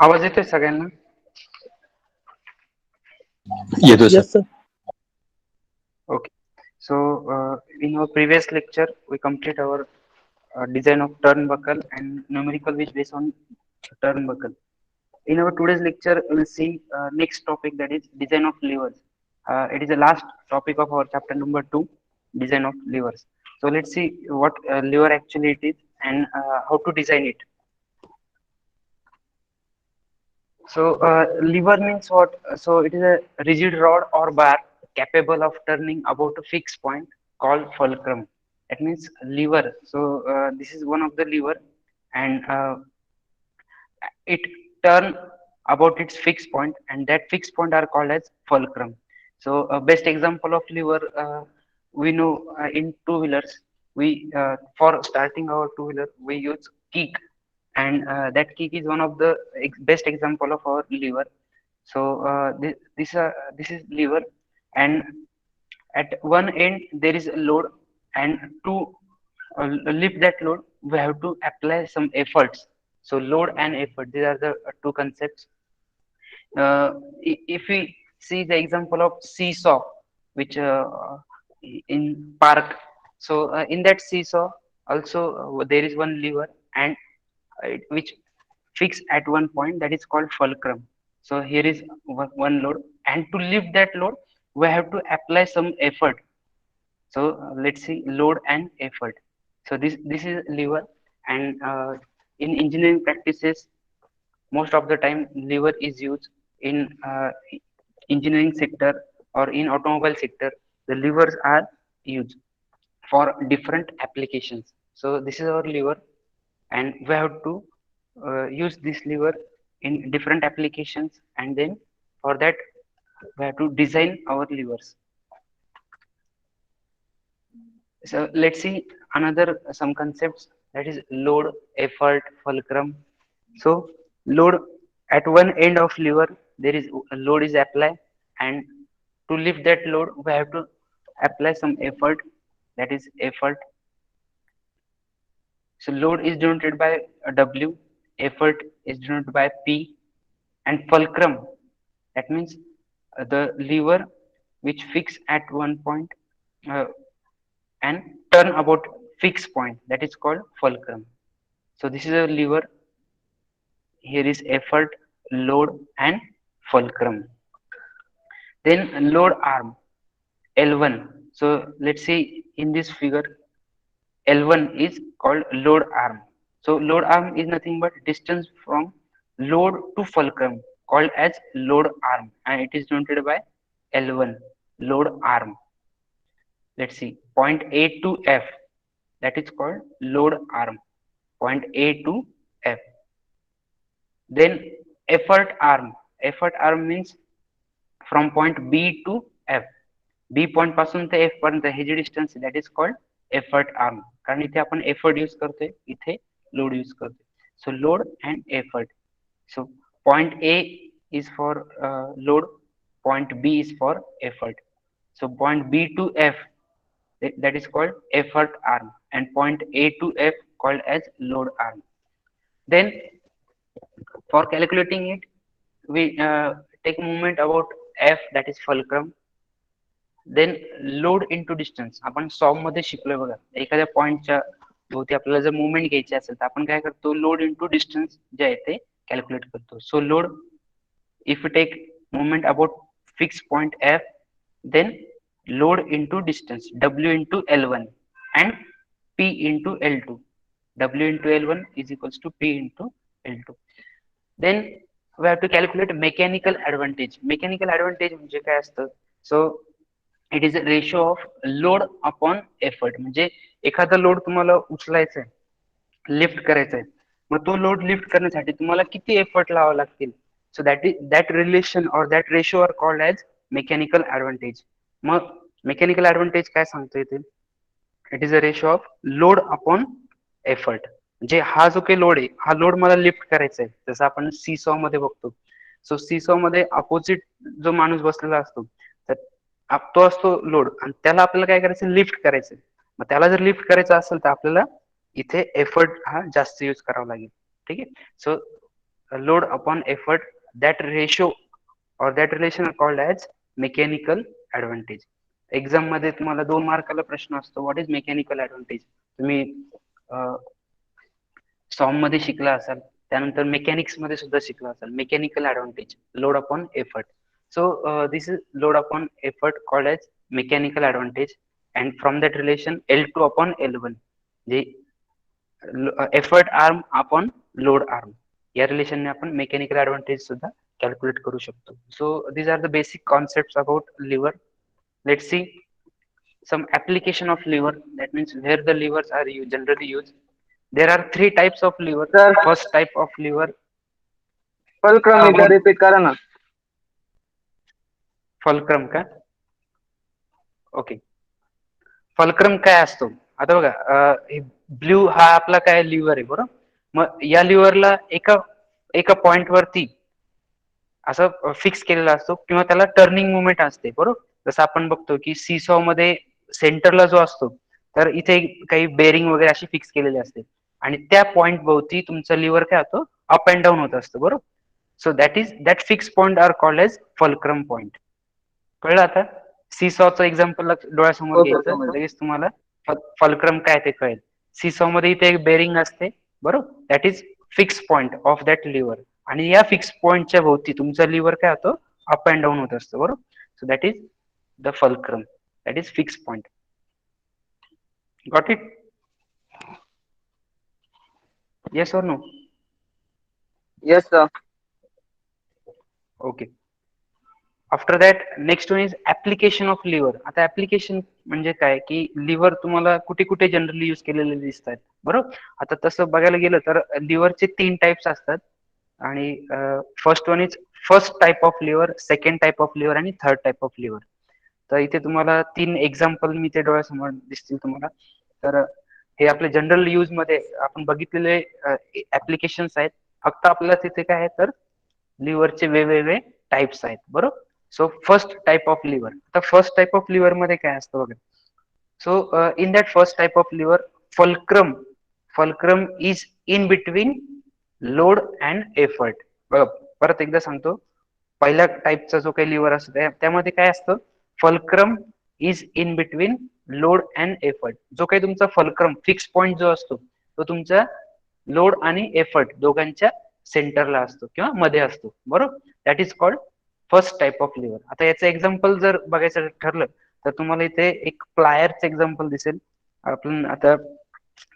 आवाज येतोय सगळ्यांना? येतोय sir. Yes, sir. Okay. So, in our previous lecture, we complete our design of turnbuckle and numerical which based on turnbuckle. In our today's lecture, we will see next topic, that is design of levers. It is the last topic of our chapter number 2, design of levers. So let's see what lever actually it is and how to design it. So, lever means what? So, it is a rigid rod or bar capable of turning about a fixed point called fulcrum. That means lever. So, this is one of the lever, and it turn about its fixed point, and that fixed point are called as fulcrum. So, best example of lever we know in two wheelers. We for starting our two wheeler we use kick, and that kick is one of the best example of our lever. So this is lever, and at one end there is a load, and to lift that load we have to apply some efforts. So load and effort, these are the two concepts. If we see the example of seesaw, which in park, so in that seesaw also there is one lever, and which fix at one point, that is called fulcrum. So here is one load, and to lift that load we have to apply some effort. So let's see load and effort. So this is lever, and in engineering practices most of the time lever is used in engineering sector or in automobile sector. The levers are used for different applications. So this is our lever, and we have to use this lever in different applications, and then for that we have to design our levers. So let's see another some concepts, that is load, effort, fulcrum. So load, at one end of lever there is a load is applied, and to lift that load we have to apply some effort, that is effort. So load is denoted by a W, effort is denoted by P, and fulcrum, that means the lever which fix at one point uh, and turn about fixed point, that is called fulcrum. So this is a lever. Here is effort, load, and fulcrum. Then load arm L1. So let's see in this figure, L1 is called load arm. So load arm is nothing but distance from load to fulcrum called as load arm, and it is denoted by L1, load arm. Let's see point A to F, that is called load arm, point A to F. Then effort arm means from point B to F. B point पासून ते F पर्यंत हे जे distance that is called effort arm, कारण इथे आपण effort use करतोय, इथे लोड यूज करतोय. So load and effort. So point A is for load, point B is for effort. So point B to F, that is called effort arm, and point A to F called as load arm. Then for calculating it, we take a moment about F, that is fulcrum. Then load into distance, आपण sum मध्ये शिकलोय बघा, एखाद्या पॉइंटच्या भोवती आपल्याला जर movement घ्यायची असेल तर आपण काय करतो, लोड इंटू डिस्टन्स जे आहे ते कॅल्क्युलेट करतो. So load, if you take movement about fix point F, then load into distance W into L one and P into L two. W into L one is equals to P into L two. Then we have to calculate mechanical advantage. Mechanical advantage म्हणजे काय असतं? So it is a ratio of load upon effort. म्हणजे एखादा load तुम्हाला उचलायचा आहे, lift करायचा आहे, मग तो लोड लिफ्ट करण्यासाठी तुम्हाला किती एफर्ट लावावे लागतील. So that relation or that ratio are called as mechanical advantage. मग मेकॅनिकल ऍडव्हान्टेज काय सांगतो इथे? It is a ratio of load upon effort. म्हणजे हा जो काही लोड आहे, हा लोड मला लिफ्ट करायचा आहे, जसं आपण सीसॉ मध्ये बघतो. सो सीसॉ मध्ये अपोजिट जो माणूस बसलेला असतो, तर तो असतो लोड, आणि त्याला आपल्याला काय करायचं, लिफ्ट करायचं. मग त्याला जर लिफ्ट करायचं असेल तर आपल्याला इथे एफर्ट हा जास्त यूज करावा लागेल. ठीक आहे. So load upon effort, that ratio or that relation are called as mechanical advantage. Exam मध्ये तुम्हाला 2 मार्काला प्रश्न असतो, व्हॉट इज मेकॅनिकल ऍडव्हान्टेज. तुम्ही सॉम मध्ये शिकला असाल, त्यानंतर मेकॅनिक्स मध्ये सुद्धा शिकला असाल, mechanical advantage load upon effort. So this is load upon effort called as mechanical advantage, and from that relation L2 upon L1 जे effort arm upon load arm, या रिलेशनने आपण मेकॅनिकल ऍडव्हान्टेज सुद्धा कॅल्क्युलेट करू शकतो. So these are the basic concepts about lever. Let's see some application of lever, that means where the levers are generally used. There are 3 types of lever. Sir First type of lever, fulcrum एकदा बोल. Repeat करा ना. Fulcrum का? Okay. Fulcrum काय असतो? आता बघा, blue हा आपला काय लिव्हर आहे, बरोबर. मग या लिव्हरला एका एका पॉइंट वरती असं फिक्स केलेला असतो किंवा त्याला टर्निंग मुवमेंट असते, बरोबर. जसं आपण बघतो की सीसॉ मध्ये सेंटरला जो असतो, तर इथे काही बेरिंग वगैरे अशी फिक्स केलेली असते आणि त्या पॉइंट भोवती तुमचा लिव्हर काय होतो, अप अँड डाऊन होत असतं, बरोबर. So that fix point are called as fulcrum point. कळलं आता? सीसॉचं एक्झाम्पल डोळ्यासमोर हो सर, घ्यायचं, समजलं. लगेच तुम्हाला फलक्रम काय ते कळेल. सीसॉ मध्ये इथे एक बेरिंग असते, बरोबर. That is fix point of that lever, आणि या फिक्स पॉइंटच्या भोवती तुमचा लिव्हर काय होतो, अप अँड डाऊन होत असतो, बरोबर. So that is the fulcrum, that is fix point. Got it? Yes or no? Yes sir. Okay. After that next one is application of lever. आता ऍप्लिकेशन म्हणजे काय, की लिव्हर तुम्हाला कुठे कुठे जनरली युज केलेले दिसतात, बरोबर. आता तसं बघायला गेलं तर लिव्हरचे 3 टाइप्स असतात, आणि first one is first type of lever, second type of lever आणि थर्ड टाइप ऑफ लिव्हर. तर इथे तुम्हाला 3 एक्झाम्पल मी ते डोळ्यासमोर दिसतील तुम्हाला. तर हे आपले जनरल यूज मध्ये आपण बघितलेले ऍप्लिकेशन्स आहेत. फक्त आपल्याला तिथे काय आहे, तर लिव्हरचे वेगवेगळे टाइप्स आहेत, बरोबर. So first type of lever. आता फर्स्ट टाइप ऑफ लिव्हर मध्ये काय असतं बघा. So in that first type of lever, fulcrum fulcrum is in between load and effort. बघा, परत एकदा सांगतो. पहिल्या टाईपचा जो काही लिव्हर असतो त्यामध्ये काय असतं, fulcrum is in between load and effort. जो काही तुमचा फलक्रम फिक्स पॉइंट जो असतो, तो तुमचा लोड आणि एफर्ट दोघांच्या सेंटरला असतो किंवा मध्ये असतो, बरोबर. That is called first type of lever. आता याचं एक्झाम्पल जर बघायचं ठरलं, तर तुम्हाला इथे एक प्लायरचं एक्झाम्पल दिसेल. आपण आता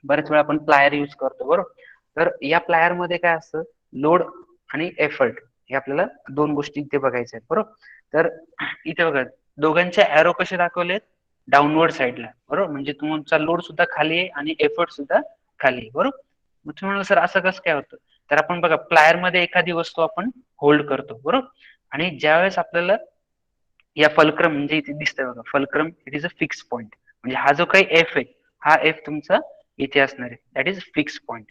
बऱ्याच वेळा आपण प्लायर युज करतो, बरोबर. तर या प्लायर मध्ये काय असतं, लोड आणि एफर्ट हे आपल्याला 2 गोष्टी इथे बघायच्या आहेत, बरोबर. तर इथे बघा, दोघांचे अॅरो कसे दाखवलेत, डाऊनवर्ड साईडला, बरोबर. म्हणजे तुमचा लोड सुद्धा खाली आहे आणि एफर्ट सुद्धा खाली आहे, बरोबर. मग तुम्ही म्हणाल, सर असं कसं काय होतं. तर आपण बघा, प्लायर मध्ये एखादी वस्तू आपण होल्ड करतो, बरोबर. आणि ज्यावेळेस आपल्याला या फलक्रम म्हणजे इथे दिसतंय बघा, fulcrum it is a fix point. म्हणजे हा जो काही एफ आहे, हा एफ तुमचा इथे असणार आहे, दॅट इज फिक्स पॉइंट.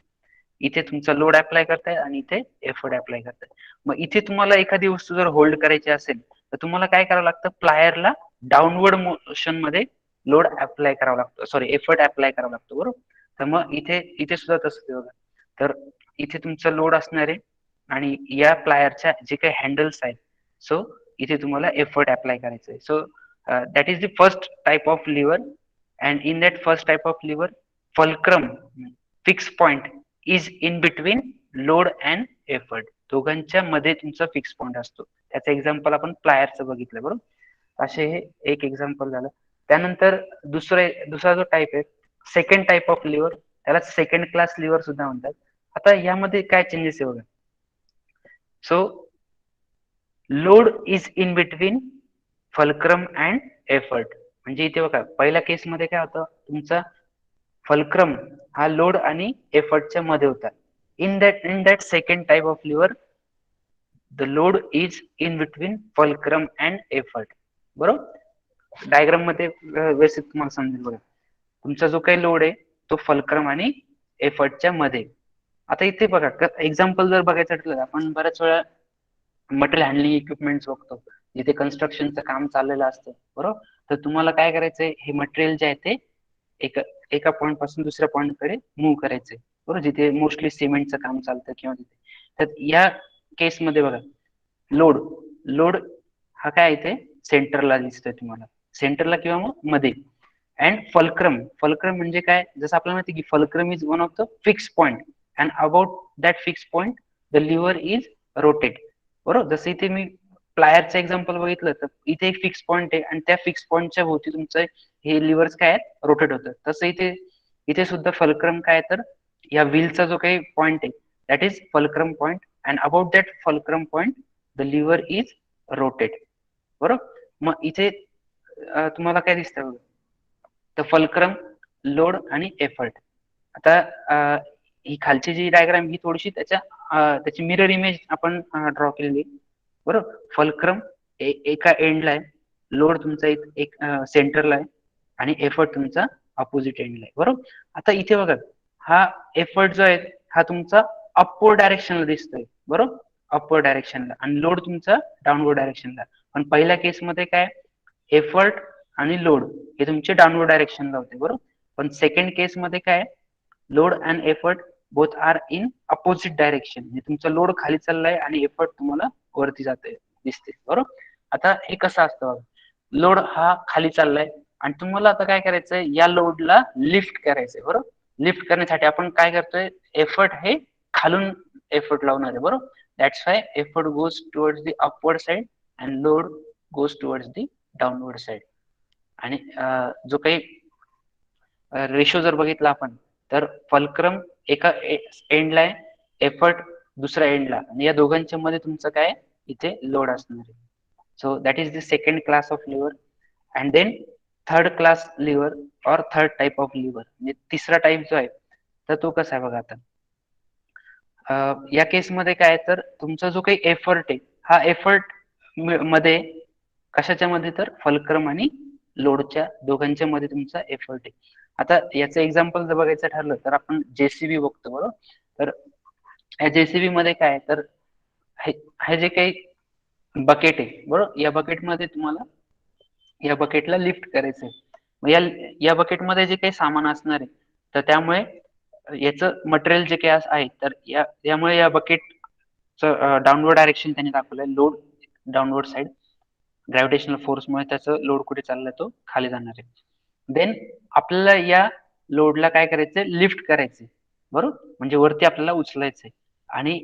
इथे तुमचा लोड अप्लाय करताय आणि इथे एफर्ट अप्लाय करताय. मग इथे तुम्हाला एखादी वस्तू जर होल्ड करायची असेल, तर तुम्हाला काय करावं लागतं, प्लायरला डाऊनवर्ड मोशन मध्ये लोड अप्लाय करावा लागतो, सॉरी एफर्ट अप्लाय करावा लागतो, बरोबर. तर मग इथे इथे सुद्धा तसंच बघा. तर इथे तुमचा लोड असणार आहे आणि या प्लायरच्या जे काही हँडल्स आहेत, सो इथे तुम्हाला एफर्ट अप्लाय करायचं आहे. So that is the first type of lever, and in that first type of lever, fulcrum fix point is in between load and effort. दोघांच्या मध्ये तुमचा फिक्स पॉइंट असतो. त्याचं एक्झाम्पल आपण प्लायरचं बघितलं, बरोबर. असे हे एक एक्झाम्पल झालं. त्यानंतर दुसरा जो टाइप आहे, सेकंड टाइप ऑफ लिव्हर, त्याला सेकंड क्लास लिव्हर सुद्धा म्हणतात. आता यामध्ये काय चेंजेस आहे बघा. So load is in between fulcrum and effort. म्हणजे इथे बघा, पहिल्या केसमध्ये काय होतं, तुमचा फलक्रम हा लोड आणि एफर्टच्या मध्ये होता. In that second type of lever, the load is in between fulcrum and effort, बरोबर. डायग्राम मध्ये व्यवस्थित तुम्हाला समजेल बघा. तुमचा जो काही लोड आहे, तो फलक्रम आणि एफर्टच्या मध्ये. आता इथे बघा, एक्झाम्पल जर बघायचं ठरलं, आपण बऱ्याच वेळा मटेरियल हँडलिंग इक्विपमेंट्स बघतो, जिथे कन्स्ट्रक्शनचं काम चाललेलं असतं, बरोबर. तर तुम्हाला काय करायचंय, हे मटेरियल जे आहे ते एका एका पॉईंट पासून दुसऱ्या पॉईंट कडे मूव्ह करायचंय, बरोबर, जिथे मोस्टली सिमेंटचं काम चालतं किंवा तिथे. तर या केसमध्ये बघा, लोड लोड हा काय इथे सेंटरला दिसतोय तुम्हाला, सेंटरला किंवा मग मध्ये. अँड फलक्रम म्हणजे काय, जसं आपल्याला माहिती की fulcrum is one of the fix point and about that fix point the lever is rotate. बरोबर, जसं इथे मी प्लायरचं एक्झाम्पल बघितलं तर इथे एक फिक्स पॉइंट आहे आणि त्या फिक्स पॉइंटच्या भोवती तुमचं हे लिव्हर्स काय आहेत रोटेट होतं. तसं इथे इथे सुद्धा फलक्रम काय तर या व्हीलचा जो काही पॉइंट आहे that is fulcrum point and about that fulcrum point the lever is rotate. बरोबर, मग इथे तुम्हाला काय दिसतं, तर फलक्रम, लोड आणि एफर्ट. आता ही खालची जी डायग्राम ही थोडीशी त्याची मिरर इमेज आपण ड्रॉ केलेली आहे. बरोबर, फलक्रम एका एंडला आहे, लोड तुमचा एक सेंटरला आहे आणि एफर्ट तुमचा अपोजिट एंडला आहे. बरोबर, आता इथे बघा, हा एफर्ट जो आहे हा तुमचा अपवर्ड डायरेक्शनला दिसतोय. बरोबर, अपवर्ड डायरेक्शनला, आणि लोड तुमचा डाऊनवर्ड डायरेक्शनला. पण पहिल्या केसमध्ये काय, एफर्ट आणि लोड हे तुमचे डाऊनवर्ड डायरेक्शनला होते. बरोबर, पण सेकंड केसमध्ये काय, load and effort both are in opposite direction. म्हणजे तुमचा लोड खाली चाललाय आणि एफर्ट तुम्हाला वरती जाते दिसते. बरोबर, आता हे कसं असतं, लोड हा खाली चाललाय आणि तुम्हाला आता काय करायचंय, या लोडला लिफ्ट करायचंय. बरोबर, लिफ्ट करण्यासाठी आपण काय करतोय, एफर्ट हे खालून एफर्ट लावणार आहे. बरोबर, that's why effort goes towards the upward side and load goes towards the downward side. आणि जो काही रेशो जर बघितला आपण, तर फलक्रम एका एंडला आहे, एफर्ट दुसऱ्या एंडला, आणि या दोघांच्या मध्ये तुमचं काय इथे लोड असणार आहे. So that is the second class of lever. And then third class lever or third type of lever, म्हणजे तिसरा टाइप जो आहे तर तो कसा आहे बघा. आता या केसमध्ये काय, तर तुमचा जो काही एफर्ट आहे हा एफर्ट मध्ये कशाच्या मध्ये, तर फलक्रम आणि लोडच्या दोघांच्या मध्ये तुमचा एफर्ट आहे. आता याचं एक्झाम्पल जर बघायचं ठरलं तर आपण जेसीबी बघतो. बरोबर, तर या जेसीबी मध्ये काय, तर हे जे काही बकेट आहे, बरोबर, या बकेटमध्ये तुम्हाला या बकेटला लिफ्ट करायचंय. मग या बकेटमध्ये जे काही सामान असणार आहे, तर त्यामुळे याचं मटेरियल जे काही आहे, तर यामुळे या बकेटचं डाऊनवर्ड डायरेक्शन त्यांनी दाखवलंय, लोड डाऊनवर्ड साइड. ग्रॅव्हिटेशनल फोर्समुळे त्याचं लोड कुठे चाललाय, तो खाली जाणार आहे. देन आपल्याला या लोडला काय करायचंय, लिफ्ट करायचंय. बरोबर, म्हणजे वरती आपल्याला उचलायचंय, आणि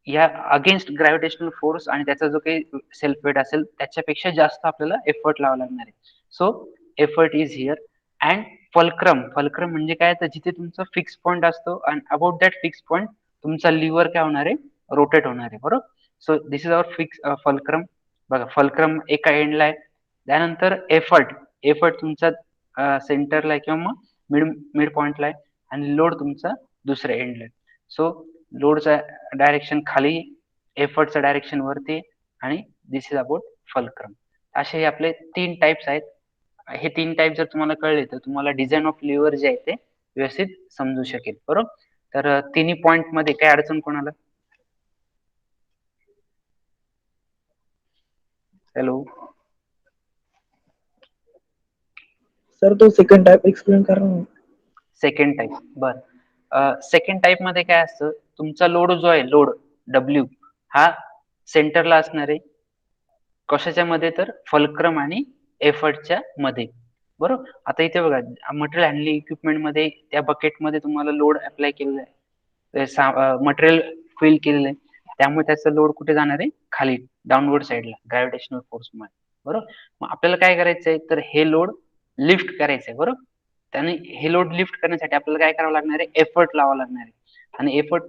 या अगेन्स्ट ग्रॅव्हिटेशनल फोर्स आणि त्याचा जो काही सेल्फ वेट असेल त्याच्यापेक्षा जास्त आपल्याला एफर्ट लावा लागणार आहे. So effort is here. And fulcrum म्हणजे काय, तर जिथे तुमचा फिक्स पॉईंट असतो आणि अबाउट दॅट फिक्स पॉईंट तुमचा लिव्हर काय होणार आहे, रोटेट होणार आहे. बरोबर, so this is our fix fulcrum. बघा, फलक्रम एका एंडला आहे, त्यानंतर एफर्ट एफर्ट तुमचा सेंटरला आहे किंवा मग मिड पॉइंटला आहे, आणि लोड तुमचा दुसऱ्या एंडला आहे. सो लोडचा डायरेक्शन खाली, एफर्टचं डायरेक्शन वरती, आणि दिस इज अबाउट फलक्रम. असे हे आपले तीन टाइप्स आहेत. हे तीन टाइप जर तुम्हाला कळले तर तुम्हाला डिझाईन ऑफ लिव्हर जे आहे ते व्यवस्थित समजू शकेल. बरोबर, तर तिन्ही पॉइंट मध्ये काय अडचण कोणाला? हॅलो सर, तो सेकंड टाइप एक्सप्लेन करा ना. सेकंड टाइप, बर. सेकंड टाइप मध्ये काय असतं, तुमचा लोड जो आहे, लोड डब्ल्यू हा सेंटरला असणार आहे. कशाच्या मध्ये, तर फलक्रम आणि एफर्टच्या मध्ये. बरोबर, आता इथे बघा, मटेरियल हँडलिंग इक्विपमेंट मध्ये त्या बकेट मध्ये तुम्हाला लोड अप्लाय केलेला आहे, मटेरियल फिल केलेलं आहे, त्यामुळे त्याचा लोड कुठे जाणार आहे, खाली डाऊनवर्ड साईडला ग्रॅव्हिटेशनल फोर्समुळे. बरोबर, मग आपल्याला काय करायचंय, तर हे लोड लिफ्ट करायचंय. बरोबर, त्याने हे लोड लिफ्ट करण्यासाठी आपल्याला काय करावं लागणार आहे, एफर्ट लावावं लागणार आहे. आणि एफर्ट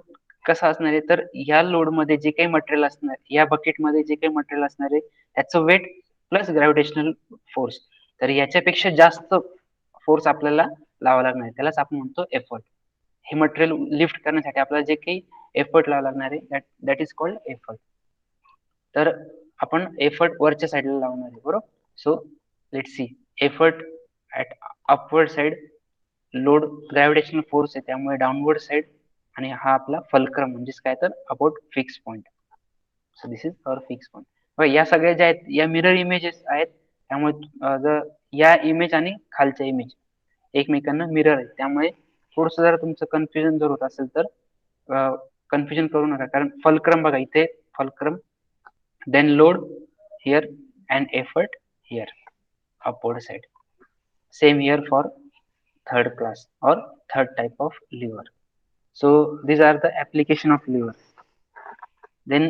कसा असणार आहे, तर या लोड मध्ये जे काही मटेरियल असणार, या बकेटमध्ये जे काही मटेरियल असणार आहे त्याचं वेट प्लस ग्रॅव्हिटेशनल फोर्स, तर याच्यापेक्षा जास्त फोर्स आपल्याला लावावा लागणार आहे, त्यालाच आपण म्हणतो एफर्ट. हे मटेरियल लिफ्ट करण्यासाठी आपल्याला जे काही एफर्ट लावावा लागणार आहे दॅट इज कॉल्ड एफर्ट. तर आपण एफर्ट वरच्या साईडला लावणार आहे. बरोबर, so let's C, effort at upward side, load gravitational force आहे त्यामुळे डाऊनवर्ड साइड, आणि हा आपला फलक्रम म्हणजेच काय, तर about fix point. So this is our fix point. या सगळ्या ज्या आहेत या मिरर इमेजेस आहेत, त्यामुळे जर या इमेज आणि खालच्या इमेज एकमेकांना मिरर आहे, त्यामुळे थोडस जर तुमचं कन्फ्युजन जर होत असेल तर कन्फ्युजन करू नका, कारण फलक्रम बघा इथे fulcrum, then load here and effort here upward side. Same here for third class or third type of lever. So these are the application of lever. Then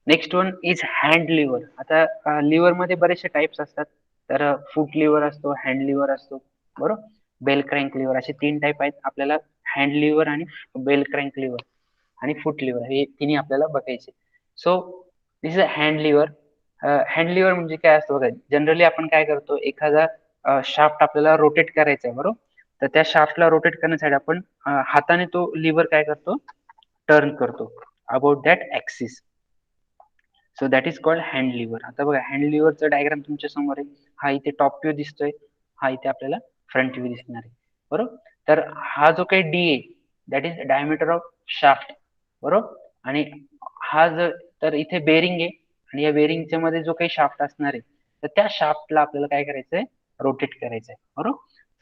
next one is hand lever. आता lever मध्ये बरेचसे types असतात. तर foot lever असतो, hand lever असतो, बरोबर. Bell crank liver असे 3 type आहेत. आपल्याला हँड लिव्हर आणि बेल क्रँक लिव्हर आणि फूट लिव्हर हे तिन्ही आपल्याला बघायचे. So this is a hand lever. Hand lever म्हणजे काय असतं बघा, जनरली आपण काय करतो, एखादा शाफ्ट आपल्याला रोटेट करायचा आहे, बरोबर. तर त्या शाफ्टला रोटेट करण्यासाठी आपण हाताने तो लिव्हर काय करतो, टर्न करतो about that axis. So that is called hand lever. आता बघा हँड लिव्हरचा डायग्राम तुमच्या समोर आहे. हा इथे टॉप व्ह्यू दिसतोय, हा इथे आपल्याला फ्रंट व्ह्यू दिसणार आहे, बरोबर. तर हा जो काही डी आहे that is diameter of shaft, बरोबर. आणि हा जर, तर इथे बेरिंग आहे आणि या बेरिंगच्या मध्ये जो काही शाफ्ट असणार आहे, तर त्या शाफ्टला आपल्याला काय करायचंय, रोटेट करायचंय, बरोबर.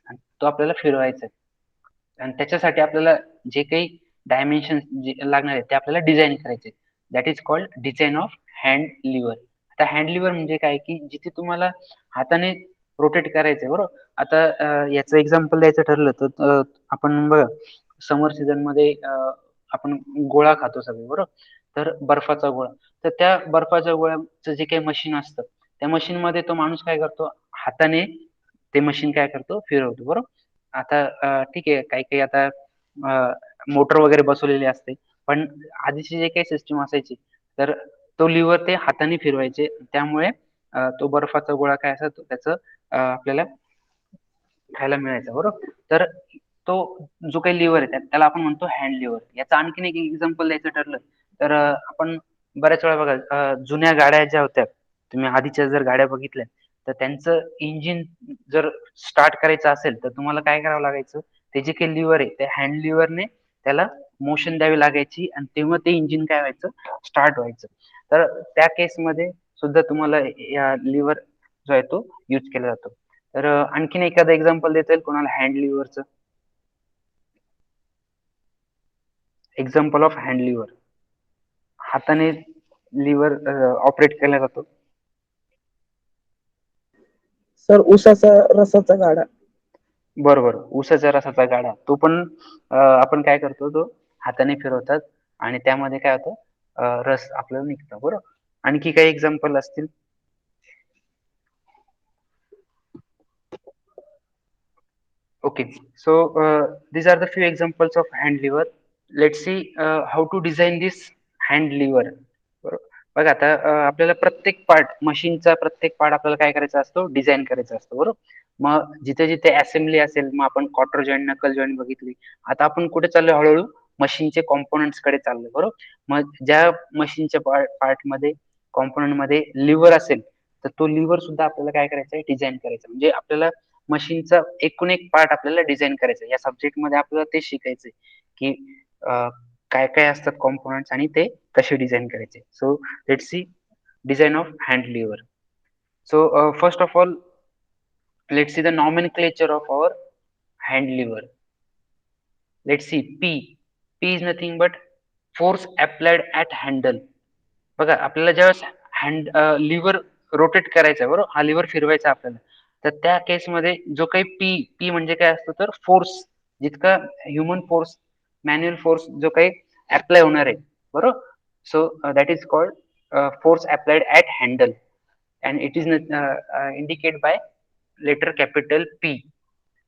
आणि तो आपल्याला फिरवायचा आहे. आणि त्याच्यासाठी आपल्याला जे काही डायमेन्शन जे लागणार आहे ते आपल्याला डिझाईन करायचे. That is called design of hand lever. आता हँड लिव्हर म्हणजे काय, की जिथे तुम्हाला हाताने रोटेट करायचंय, बरोबर. आता याचं एक्झाम्पल द्यायचं ठरलं तर आपण बघा समर सीझन मध्ये आपण गोळा खातो सगळे, बरोबर. तर बर्फाचा गोळा, तर त्या बर्फाच्या गोळ्याचं जे काही मशीन असतं, त्या मशीन मध्ये तो माणूस काय करतो, हाताने ते मशीन काय करतो, फिरवतो, बरोबर. आता ठीक आहे, काही काही आता मोटर वगैरे बसवलेली असते, पण आधीची जे काही सिस्टीम असायची, तर तो लिव्हर ते हाताने फिरवायचे. त्यामुळे तो बर्फाचा गोळा काय असा त्याचं आपल्याला खायला मिळायचा, बरोबर. तर तो जो काही लिव्हर आहे त्याला आपण म्हणतो हँड लिव्हर. याचं आणखीन एक एक्झाम्पल द्यायचं ठरलं तर आपण बऱ्याच वेळा बघा, जुन्या गाड्या ज्या होत्या, तुम्ही आधीच्या जर गाड्या बघितल्या, तर त्यांचं इंजिन जर स्टार्ट करायचं असेल तर तुम्हाला काय करावं लागायचं, ते जे काही लिव्हर आहे त्या हँड लिव्हरने त्याला मोशन द्यावी लागायची आणि तेव्हा ते इंजिन काय व्हायचं, स्टार्ट व्हायचं. तर त्या केसमध्ये सुद्धा तुम्हाला या लिव्हर जो आहे तो यूज केला जातो. तर आणखीन एखादं एक्झाम्पल देता येईल कोणाला हँड लिव्हरचं? एक्झाम्पल ऑफ हँड लिव्हर, हाताने लिव्हर ऑपरेट केला जातो. सर ऊसाचा रसाचा गाडा. बरोबर, ऊसाच्या रसाचा गाडा. तो पण आपण काय करतो, तो हाताने फिरवतात आणि त्यामध्ये काय होतं, रस आपल्याला निघतो, बरोबर. आणखी काही एक्झाम्पल असतील? Okay, so these are the few examples of hand lever. Let's see how to design this hand lever. बरोबर. बघा आता आपल्याला प्रत्येक पार्ट, मशीनचा प्रत्येक पार्ट आपल्याला काय करायचा असतो, डिझाईन करायचा असतो, बरोबर. मग जिथे जिथे असेंब्ली असेल, मग आपण क्वार्टर जॉईंट, नकल जॉईंट बघितली. आता आपण कुठे चाललोय, हळूहळू मशीनचे कॉम्पोनंट्स कडे चाललोय, बरोबर. मग ज्या मशीनच्या पार्ट मध्ये, कॉम्पोनंट मध्ये लिव्हर असेल, तर तो लिव्हर सुद्धा आपल्याला काय करायचा आहे, डिझाईन करायचा. म्हणजे आपल्याला मशीनचा एकूण एक पार्ट आपल्याला डिझाईन करायचं. या सब्जेक्ट मध्ये आपल्याला ते शिकायचंय की काय काय असतात कॉम्पोनंट्स आणि ते कसे डिझाईन करायचे. So let's see design of hand lever. So first of all let's see the nomenclature of our hand lever. Let's see P. P is nothing but force applied at handle. बघा आपल्याला ज्यावेळेस hand liver rotate करायचा, बरोबर, हा liver फिरवायचा आपल्याला, तर त्या केसमध्ये जो काही पी, पी म्हणजे काय असतो, तर फोर्स, जितका ह्युमन फोर्स, मॅन्युअल फोर्स जो काही अप्लाय होणार आहे, बरोबर. So that is called force applied at handle and it is indicate by letter capital P.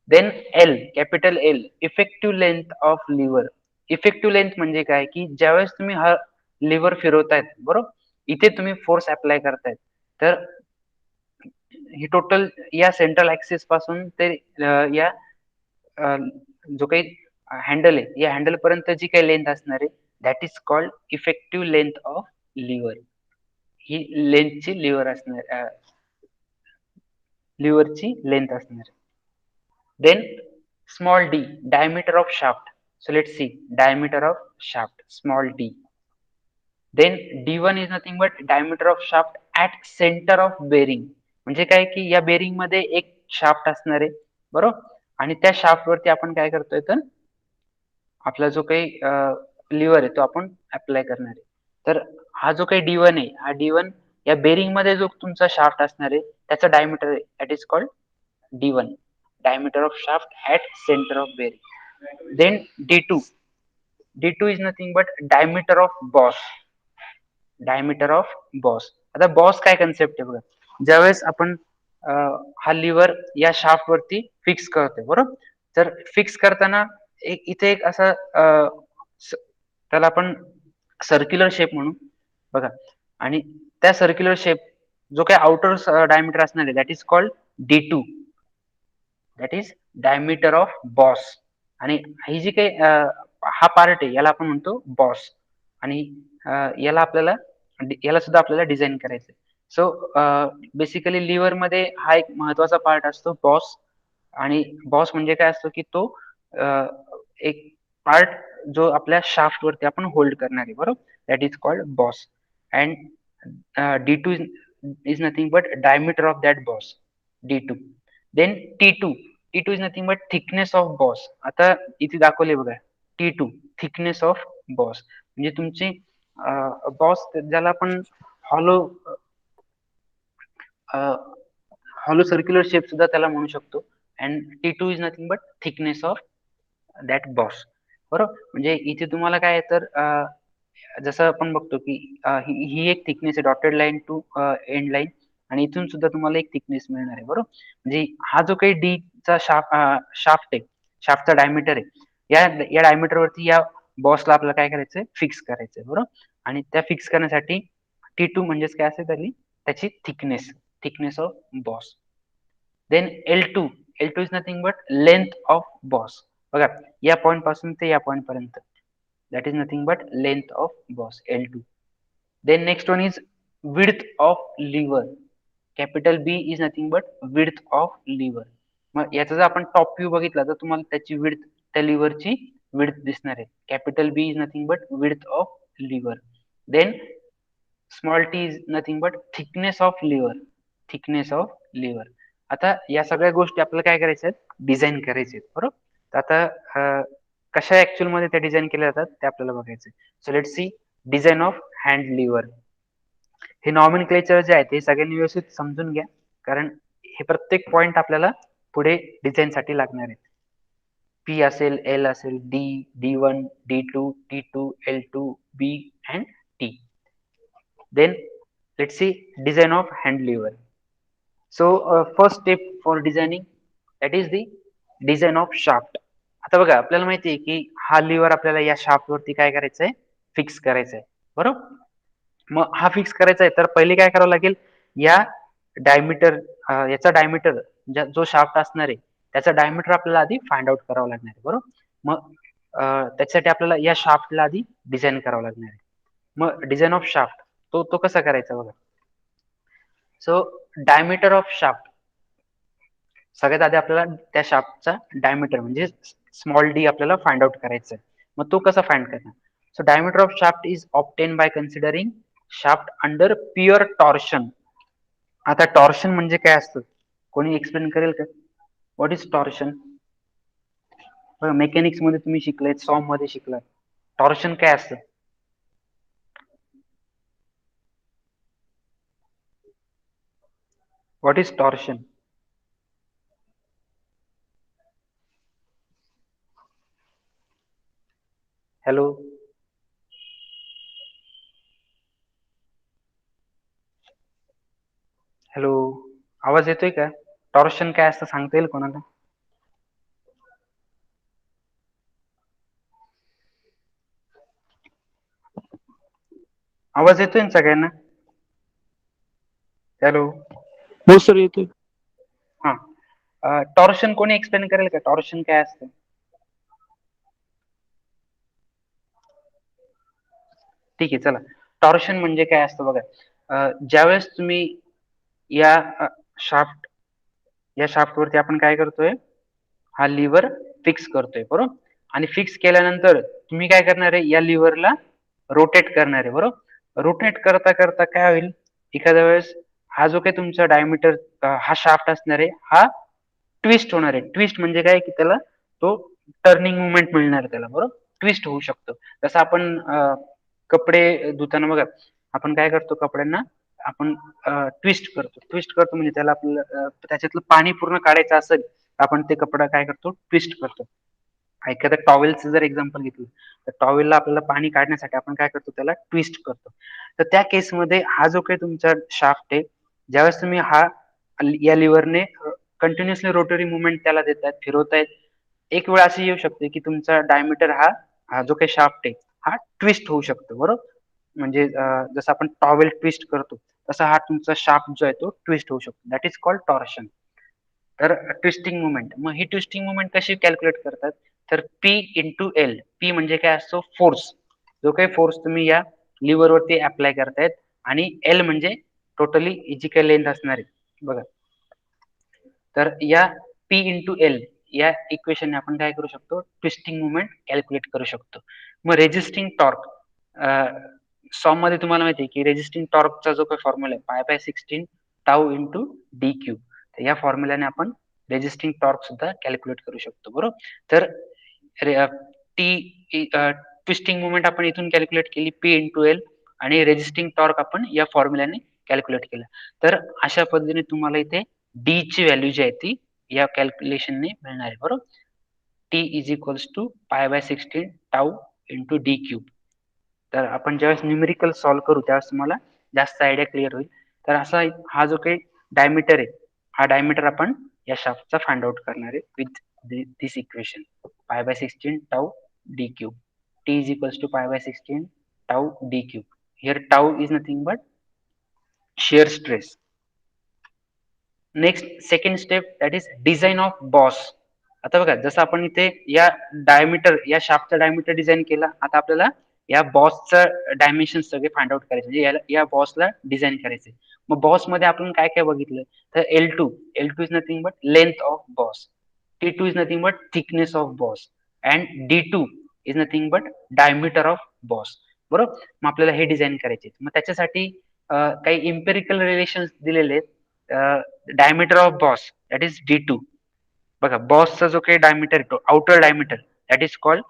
Then L, capital L, effective length of lever. Effective length म्हणजे काय, की ज्यावेळेस तुम्ही हा लिव्हर फिरवतायत, बरोबर, इथे तुम्ही फोर्स अप्लाय करतायत, तर ही टोटल या सेंट्रल ऍक्सिस पासून ते या जो काही हँडल आहे, या हँडल पर्यंत जी काही लेंथ असणार आहे, that is called effective length of lever. ही लेंथची लिव्हर असणार, लिव्हरची लेंथ असणार. Then small d, diameter of shaft. So let's see diameter of shaft, small d. Then d1 is nothing but diameter of shaft at center of bearing. म्हणजे काय, की या bearing मध्ये एक शाफ्ट असणार आहे, बरोबर. आणि त्या शाफ्ट वरती आपण काय करतोय, तर आपला जो काही लिव्हर आहे तो आपण अप्लाय करणार आहे. तर हा जो काही D1 आहे, हा D1 या बेरिंग मध्ये जो तुमचा शाफ्ट असणार आहे त्याचा डायमीटर आहे, that is called D1, diameter of shaft at center of bearing. Then D2, D2 is nothing but diameter of boss, diameter of boss. आता बॉस काय कन्सेप्ट आहे बघा, ज्यावेळेस आपण हा लिव्हर या शाफ्ट वरती फिक्स करतोय बरोबर, तर फिक्स करताना इथे एक असा त्याला आपण सर्क्युलर शेप म्हणू बघा, आणि त्या सर्क्युलर शेप जो काही आउटर डायमीटर असणार आहे that is called D2, that is diameter of boss. आणि ही जी काही हा पार्ट आहे याला आपण म्हणतो बॉस, आणि याला आपल्याला याला सुद्धा आपल्याला डिझाईन करायचं आहे. सो बेसिकली लिव्हर मध्ये हा एक महत्वाचा पार्ट असतो बॉस. आणि बॉस म्हणजे काय असतो की तो एक पार्ट जो आपल्या शाफ्ट वरती आपण होल्ड करणार आहे बरोबर, that is called boss. And D2 is nothing but diameter of that boss, D2. Then T2, T2 is nothing but thickness of boss. आता इथे दाखवले बघा T2, thickness of boss, म्हणजे तुमची बॉस ज्याला आपण हॉलो हॉलो सर्क्युलर शेप सुद्धा त्याला म्हणू शकतो. And T2 is nothing but thickness of that boss बरोबर. म्हणजे इथे तुम्हाला काय आहे तर जसं आपण बघतो की ही एक थिकनेस आहे dotted line to end line, आणि इथून सुद्धा तुम्हाला एक थिकनेस मिळणार आहे बरोबर. म्हणजे हा जो काही डी चा शाफ्ट आहे, शाफ्टचा डायमीटर आहे, या डायमीटर वरती या बॉसला आपल्याला काय करायचंय, फिक्स करायचंय बरोबर. आणि त्या फिक्स करण्यासाठी T2 म्हणजेच काय असेल त्याची thickness, thickness of boss. Then L2, L2 is nothing but length of boss. बघा या पॉइंट पासून ते या पॉइंट पर्यंत, that is nothing but length of boss, L2. Then next one is width of lever, capital B is nothing but width of lever. मग याचा जर आपण टॉप व्ह्यू बघितला तर तुम्हाला त्याची विड्थ, त्या लिव्हरची विड्थ दिसणार आहे, capital B is nothing but width of lever. Then small t is nothing but thickness of lever, thickness of lever. आता या सगळ्या गोष्टी आपल्याला काय करायच्या आहेत, डिझाईन करायचे आहेत बरोबर. तर आता कशा ऍक्च्युअल मध्ये त्या डिझाईन केल्या जातात ते आपल्याला बघायचं. So let see design of hand lever. हे नॉमेनक्लेचर जे आहे ते सगळ्यांनी व्यवस्थित समजून घ्या, कारण हे प्रत्येक पॉइंट आपल्याला पुढे डिझाईन साठी लागणार आहेत. P असेल, L असेल, D, D1, D2, T2, L2, B and T. Then let's see design of hand lever. So first step for designing, that is the design of shaft. आता बघा आपल्याला माहिती आहे की हा लिव्हर आपल्याला या शाफ्ट वरती काय करायचं आहे, फिक्स करायचं आहे बरोबर. मग हा फिक्स करायचा आहे तर पहिले काय करावं लागेल, या डायमीटर, याचा डायमीटर जो शाफ्ट असणार आहे त्याचा डायमीटर आपल्याला आधी फाइंड आउट करावा लागणार आहे बरोबर. मग त्याच्यासाठी आपल्याला या शाफ्टला आधी डिझाईन करावं लागणार आहे. मग डिझाईन ऑफ शाफ्ट तो तो कसा करायचा बघा. सो डायमीटर ऑफ शाफ्ट, सगळ्यात आधी आपल्याला त्या शाफ्टचा डायमीटर म्हणजे स्मॉल डी आपल्याला फाइंड आउट करायचा आहे. मग तो कसा फाइंड करणार. So diameter of shaft is obtain by considering shaft under pure torsion. आता टॉर्शन म्हणजे काय असतं, कोणी एक्सप्लेन करेल का, व्हॉट इज टॉर्शन. मेकॅनिक्स मध्ये तुम्ही शिकलाय, सॉम मध्ये शिकलाय, टॉर्शन काय असतं. What is torsion. Hello, hello, आवाज येतोय का. टॉर्शन काय असतं सांगता येईल कोणाला. आवाज येतोय ना सगळ्यांना. हॅलो, हो सर येतोय. हा, टॉर्शन कोणी एक्सप्लेन करेल का, टॉर्शन काय असतं. ठीक आहे चला, टॉर्शन म्हणजे काय असतं बघा. ज्यावेळेस तुम्ही या शाफ्ट, या शाफ्ट वरती आपण काय करतोय, हा लिव्हर फिक्स करतोय बरोबर. आणि फिक्स केल्यानंतर तुम्ही काय करणार आहे, या लिव्हरला रोटेट करणार आहे बरोबर. रोटेट करता करता काय होईल, एखाद्या वेळेस हा जो काही तुमचा डायमीटर, हा शाफ्ट असणार आहे, हा ट्विस्ट होणार आहे. ट्विस्ट म्हणजे काय की त्याला तो टर्निंग मुवमेंट मिळणार आहे त्याला बरोबर. ट्विस्ट होऊ शकतो. जसं आपण कपडे धुताना बघा, आपण काय करतो कपड्यांना आपण ट्विस्ट करतो म्हणजे त्याला आपल्याला त्याच्यातलं पाणी पूर्ण काढायचं असेल, आपण ते कपडा काय करतो ट्विस्ट करतो. एखाद्या टॉवेलचं जर एक्झाम्पल घेतलं, तर टॉवेलला आपल्याला पाणी काढण्यासाठी आपण काय करतो त्याला ट्विस्ट करतो. तर त्या केसमध्ये हा जो काही तुमचा शाफ्ट आहे, ज्यावेळेस तुम्ही या लिव्हरने कंटिन्युअसली रोटरी मुवमेंट त्याला देतायत, फिरवतायत. एक वेळ अशी येऊ शकते की तुमचा डायमीटर हा जो काही शाफ्ट आहे हा ट्विस्ट होऊ शकतो, बरोबर. म्हणजे जसं आपण टॉवेल ट्विस्ट करतो तसा हा तुमचा शाफ्ट जो आहे तो ट्विस्ट होऊ शकतो. That is called torsion. तर ट्विस्टिंग मुवमेंट, मग ही ट्विस्टिंग मुवमेंट कशी कॅल्क्युलेट करतात, तर P इंटू एल. पी म्हणजे काय असतो फोर्स, जो काही फोर्स तुम्ही या लिव्हर वरती अप्लाय करतायत, आणि एल म्हणजे टोटली जी काही लेंथ असणार आहे बघा. तर या P इंटू एल या इक्वेशनने आपण काय करू शकतो ट्विस्टिंग मुवमेंट कॅल्क्युलेट करू शकतो. मग रेजिस्टिंग टॉर्क, सॉम मध्ये तुम्हाला माहिती आहे की रेजिस्टिंग टॉर्कचा जो काही फॉर्म्युला आहे पाय/16 टाऊ इंटू डी क्यूब, तर या फॉर्म्युल्याने आपण रेजिस्टिंग टॉर्क सुद्धा कॅल्क्युलेट करू शकतो, बरोबर. तर टी ट्विस्टिंग मुवमेंट आपण इथून कॅल्क्युलेट केली P इंटू एल, आणि रेजिस्टिंग टॉर्क आपण या फॉर्म्युल्याने कॅल्क्युलेट केलं. तर अशा पद्धतीने तुम्हाला इथे डी ची व्हॅल्यू जी आहे ती या कॅल्क्युलेशनने मिळणार आहे, बरोबर. टी इज इक्वल्स टू पाय/16 टाऊ इंटू डी क्यूब. तर आपण ज्यावेळेस न्यूमेरिकल सॉल्व्ह करू त्यावेळेस तुम्हाला जास्त आयडिया क्लिअर होईल. तर असा हा जो काही डायमीटर आहे, हा डायमीटर आपण या शाफ्टचा फाइंड आउट करणार आहे विथ दिस इक्वेशन पाय/16 tau D cube. T is equals to पाय/16 tau D cube. Here tau is nothing but shear stress. Next second step that is design of boss. आता बघा जसं आपण इथे या या शाफ्टचा डायमीटर डिझाईन केला, आता आपल्याला या बॉसचं डायमेन्शन सगळे फाइंड आउट करायचे, म्हणजे या बॉसला डिझाईन करायचे. मग बॉस मध्ये आपण काय काय बघितलं, तर L2 is nothing but length of boss, T2 is nothing but thickness of boss, and D2 is nothing but diameter of boss, बरोबर. मग आपल्याला हे डिझाईन करायचे. मग त्याच्यासाठी काही इम्पेरिकल रिलेशन्स दिलेले आहेत. Diameter of boss that is D2. बघा बॉसचा जो काही डायमीटर आहे तो outer diameter that is called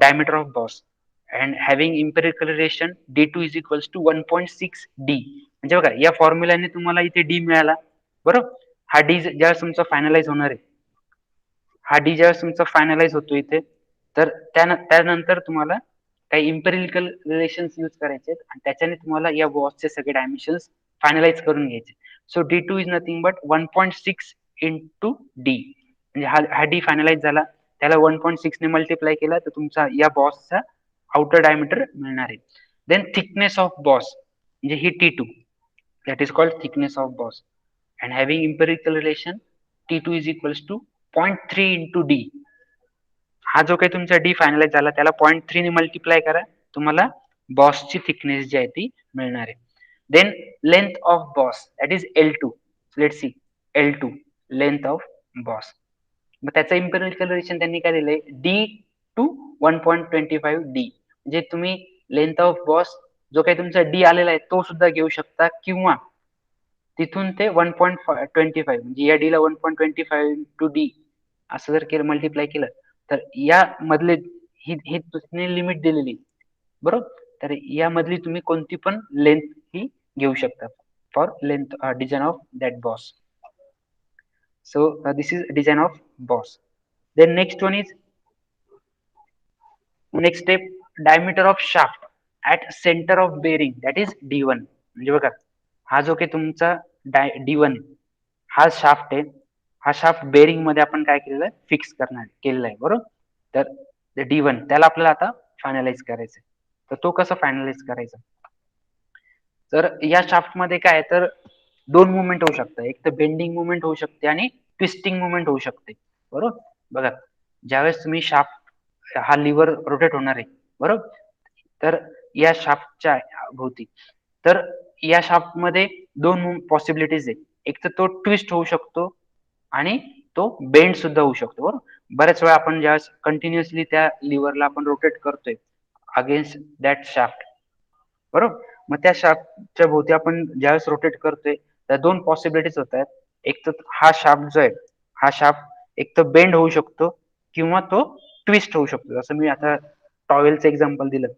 diameter of boss, and having empirical relation D2 is equals to 1.6 D. म्हणजे बघा या फॉर्म्युलाने तुम्हाला इथे डी मिळाला, बरोबर. हा डी ज्यावेळेस तुमचा फायनलाइज होणार आहे, हा डी ज्यावेळेस तुमचा फायनलाइज होतो इथे, तर त्यानंतर तुम्हाला काही इम्पेरिकल रिलेशन्स यूज करायचे आणि त्याच्याने तुम्हाला या बॉसचे सगळे डायमेन्शन्स फायनलाइज करून घ्यायचे. So D2 is nothing but 1.6 into D. म्हणजे हा डी फायनलाइज झाला, त्याला 1.6 ने मल्टिप्लाय केला तर तुमचा या बॉसचा आउटर डायमीटर मिळणार आहे. देन थिकनेस ऑफ बॉस म्हणजे ही T2 that is called thickness of boss, and having empirical relation T2 is equals to 0.3 into D. हा जो काही तुमचा डी फायनलाइज झाला त्याला 0.3 ने मल्टिप्लाय करा, तुम्हाला बॉसची थिकनेस जी आहे ती मिळणार आहे. Then length of boss that is L2. Let's see L2 length of boss. मग त्याचं इम्पेरिकल रिलेशन त्यांनी काय दिलंय डी टू 1.25 डी. म्हणजे तुम्ही लेंथ ऑफ बॉस जो काही तुमचा डी आलेला आहे तो सुद्धा घेऊ शकता, किंवा तिथून ते 1.25 म्हणजे या डी ला 1.25 टू डी असं जर केलं मल्टिप्लाय केलं तर या मधले ही लिमिट दिलेली, बरोबर. तर या मधली तुम्ही कोणती पण लेंथ ही घेऊ शकता for length design of that boss. So this is design of boss. Then next step diameter of shaft at center of bearing that is D1. म्हणजे बघा हा जो काही तुमचा D1 हा शाफ्ट आहे, हा शाफ्ट बेरिंग मध्ये आपण काय केलेलं आहे फिक्स केलेला आहे, बरोबर. तर D1 त्याला आपल्याला आता फायनलाइज करायचं. तर तो कसा फायनलाइज करायचा, तर या शाफ्ट मध्ये काय तर दोन मुवमेंट होऊ शकतात, एक तर बेंडिंग मुवमेंट होऊ शकते आणि ट्विस्टिंग मुवमेंट होऊ शकते, बरोबर. बघा ज्यावेळेस तुम्ही शाफ्ट हा लिव्हर रोटेट होणार आहे, बरोबर, तर या शाफ्टच्या भोवती, तर या शाफ्ट मध्ये दोन पॉसिबिलिटीज आहेत, एक तर तो ट्विस्ट होऊ शकतो आणि तो बेंड सुद्धा होऊ शकतो, बरोबर. बऱ्याच वेळा आपण ज्यावेळेस कंटिन्युअसली त्या लिव्हरला आपण रोटेट करतोय अगेन्स्ट दॅट शाफ्ट, बरोबर. मग त्या शाफ्टच्या भोवती आपण ज्यावेळेस रोटेट करतोय त्या दोन पॉसिबिलिटीज होत आहेत, एक तर हा शाफ्ट जो आहे हा शाफ्ट एक तर बेंड होऊ शकतो किंवा तो ट्विस्ट होऊ शकतो. जसं मी आता टॉवेलचं एक्झाम्पल दिलं,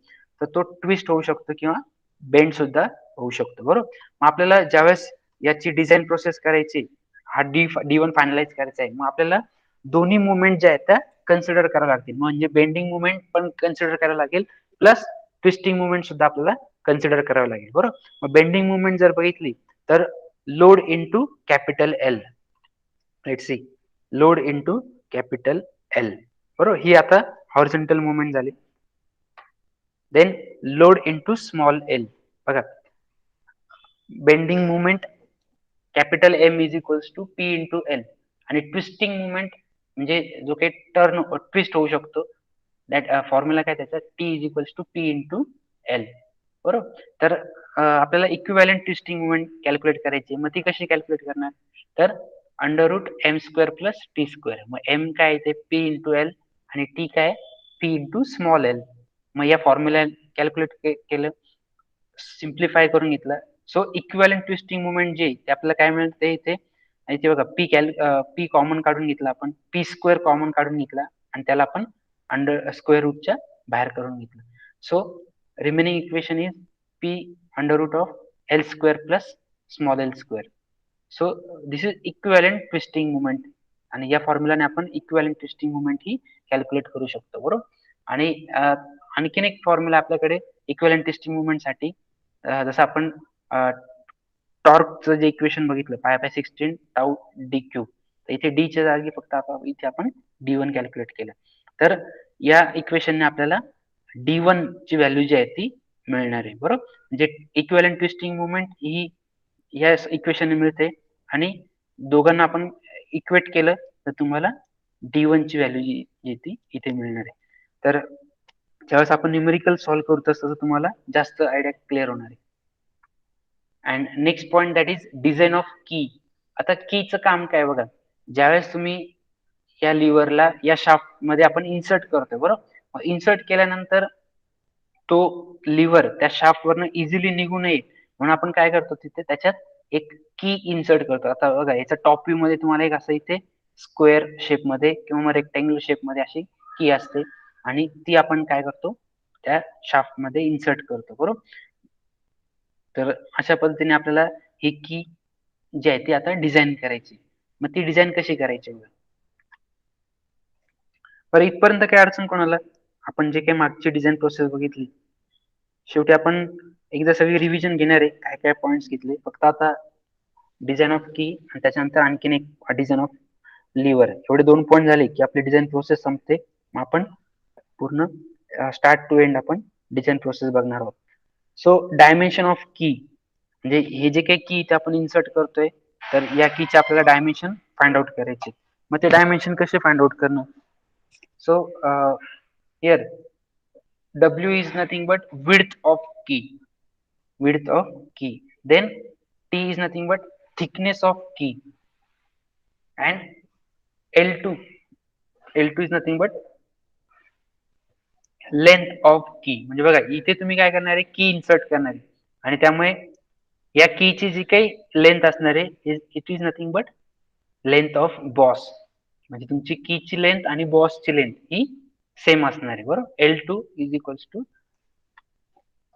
तर तो ट्विस्ट होऊ शकतो किंवा बेंड सुद्धा होऊ शकतो. बरोबर. मग आपल्याला ज्यावेळेस याची डिझाइन प्रोसेस करायची, हा डी वन फायनलाइज करायचा आहे, मग आपल्याला दोन्ही मुवमेंट ज्या आहेत त्या कन्सिडर कराव्या लागतील. म्हणजे बेंडिंग मुवमेंट पण कन्सिडर करावं लागेल, प्लस ट्विस्टिंग मुवमेंट सुद्धा आपल्याला कन्सिडर करावं लागेल. बरोबर. मग बेंडिंग मुवमेंट जर बघितली तर load into capital L. Let's see, load into capital L. बरोबर. ही आता हॉरिझॉन्टल मुवमेंट झाली. Then load into small L. बघा, bending movement capital M is equals to P into L, आणि ट्विस्टिंग मुवमेंट म्हणजे जो काही टर्न ट्विस्ट होऊ शकतो, दॅट फॉर्म्युला काय त्याचा, T is equals to P into L. बरोबर. तर आपल्याला इक्विव्हॅलेंट ट्विस्टिंग मुवमेंट कॅल्क्युलेट करायची. मग ती कशी कॅल्क्युलेट करणार, तर under root M square plus T square. मग एम काय येते, पी इंटू एल, आणि टी काय, पी इंटू स्मॉल एल. मग या फॉर्म्युला कॅल्क्युलेट केलं, सिम्प्लिफाय करून घेतलं. सो इक्विव्हॅलेंट ट्विस्टिंग मुवमेंट जे ते आपल्याला काय मिळते इथे, इथे बघा, पी कॉमन काढून घेतला आपण, पी स्क्वेअर कॉमन काढून घेतला, आणि त्याला आपण अंडर स्क्वेअर रूटच्या बाहेर करून घेतलं. So remaining equation is P under root of L square plus small L square. So this is equivalent twisting movement, आणि या फॉर्म्युलाने आपण इक्विव्हॅलेंट ट्विस्टिंग मुवमेंट ही कॅल्क्युलेट करू शकतो. बरोबर. आणि आणखीन एक फॉर्म्युला आपल्याकडे इक्विव्हॅलेंट ट्विस्टिंग मुवमेंट साठी, जसं आपण टॉर्कचं जे इक्वेशन बघितलं, पाय बाय 16 टाऊ डी क्यू, तर इथे डी च्या जागी फक्त इथे आपण D1 कॅल्क्युलेट केलं. तर या इक्वेशनने आपल्याला D1 ची व्हॅल्यू जी आहे ती मिळणार आहे. बरोबर. म्हणजे इक्विव्हॅलेंट ट्विस्टिंग मुवमेंट ही या इक्वेशनने मिळते, आणि दोघांना आपण इक्वेट केलं तर तुम्हाला D1 ची व्हॅल्यू जी ती इथे मिळणार आहे. तर ज्यावेळेस आपण न्यूमेरिकल सॉल्व्ह करतो तसं तुम्हाला जास्त आयडिया क्लिअर होणार आहे. And next point that is design of की. आता कीचं काम काय बघा, ज्यावेळेस तुम्ही या लिव्हरला या शाफ्ट मध्ये आपण इन्सर्ट करतोय, बरोबर. इन्सर्ट केल्यानंतर तो लिव्हर त्या शाफ्ट वरनं इझिली निघू नये म्हणून आपण काय करतो, तिथे त्याच्यात एक की इन्सर्ट करतो. आता बघा, याचा टॉप व्ह्यू मध्ये तुम्हाला एक असं इथे स्क्वेअर शेप मध्ये किंवा मग रेक्टँगल शेप मध्ये अशी की असते, आणि ती आपण काय करतो, त्या शाफ्ट मध्ये इन्सर्ट करतो. बरोबर. तर अशा पद्धतीने आपल्याला ही की जी आहे ती आता डिझाईन करायची. मग ती डिझाईन कशी करायची, बरं इथपर्यंत काय अडचण कोणाला, आपण जे काही मागची डिझाईन प्रोसेस बघितली, शेवटी आपण एकदा सगळी रिव्हिजन घेणार आहे, काय काय पॉइंट्स घेतले. फक्त आता डिझाईन ऑफ की आणि त्याच्यानंतर आणखीन एक डिझाईन ऑफ लिव्हर, एवढे 2 पॉइंट झाले की आपली डिझाईन प्रोसेस संपते. मग आपण पूर्ण स्टार्ट टू एंड आपण डिझाईन प्रोसेस बघणार आहोत. सो डायमेन्शन ऑफ की, म्हणजे हे जे काही की इथे आपण इन्सर्ट करतोय, तर या कीचे आपल्याला डायमेन्शन फाइंड आउट करायचे. मग ते डायमेन्शन कसे फाइंड आउट करणं, so here W is nothing but width of key, width of key. Then T is nothing but thickness of key, and L2 is nothing but length of key. म्हणजे बघा, इथे तुम्ही काय करणार आहे, की इन्सर्ट करणार आहे, आणि त्यामुळे या कीची जी काही लेंथ असणार आहे, it is nothing but length of boss. म्हणजे तुमची कीची लेंथ आणि बॉसची लेंथ ही सेम असणार आहे. बरोबर. L2 is equals to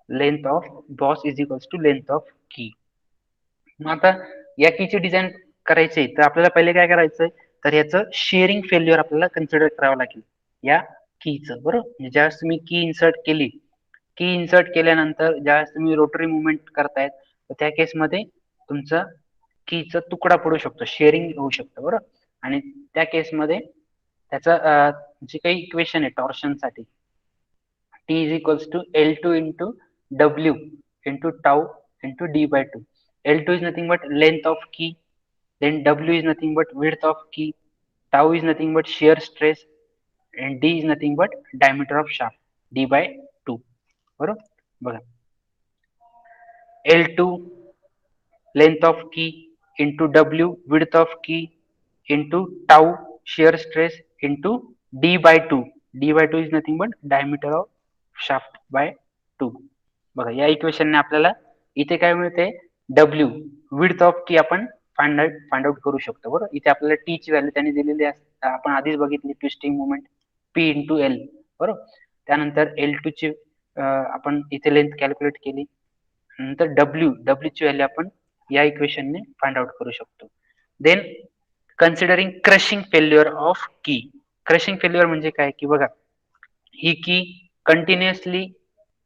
length of boss is equals to length of key. मग आता या कीची डिझाईन करायची तर आपल्याला पहिले काय करायचंय, तर याचं शेअरिंग फेल्युअर आपल्याला कन्सिडर करावं लागेल या कीचं. बरोबर. म्हणजे ज्यावेळेस तुम्ही की इन्सर्ट केली, की इन्सर्ट केल्यानंतर ज्यावेळेस तुम्ही रोटरी मुवमेंट करतायत, तर त्या केसमध्ये तुमचा कीचा तुकडा पडू शकतो, शेअरिंग होऊ शकतं. बरोबर. आणि त्या केसमध्ये त्याचं जे काही इक्वेशन आहे टॉर्शनसाठी, T is equals to L2 into W into tau into D by 2. L2 is nothing but length of key, then W is nothing but width of key, tau is nothing but shear stress, and D is nothing but diameter of shaft, D by 2. बरोबर. बघा, L2 length of key into W width of key into tau shear stress into D by 2. D by 2 is nothing but diameter of shaft by 2. बघा, या इक्वेशनने आपल्याला इथे काय मिळते, W width of की आपण फाइंड आउट करू शकतो. बरोबर. इथे आपल्याला टी ची व्हॅल्यू त्यांनी दिलेली आहे, आपण आधीच बघितली twisting movement P into L, बरोबर. त्यानंतर L2 ची आपण इथे लेंथ कॅल्क्युलेट केली. नंतर डब्ल्यू ची व्हॅल्यू आपण या इक्वेशनने फाइंड आउट करू शकतो. Then considering crushing failure of key. Crushing failure म्हणजे काय की बघा, ही की कंटिन्युअसली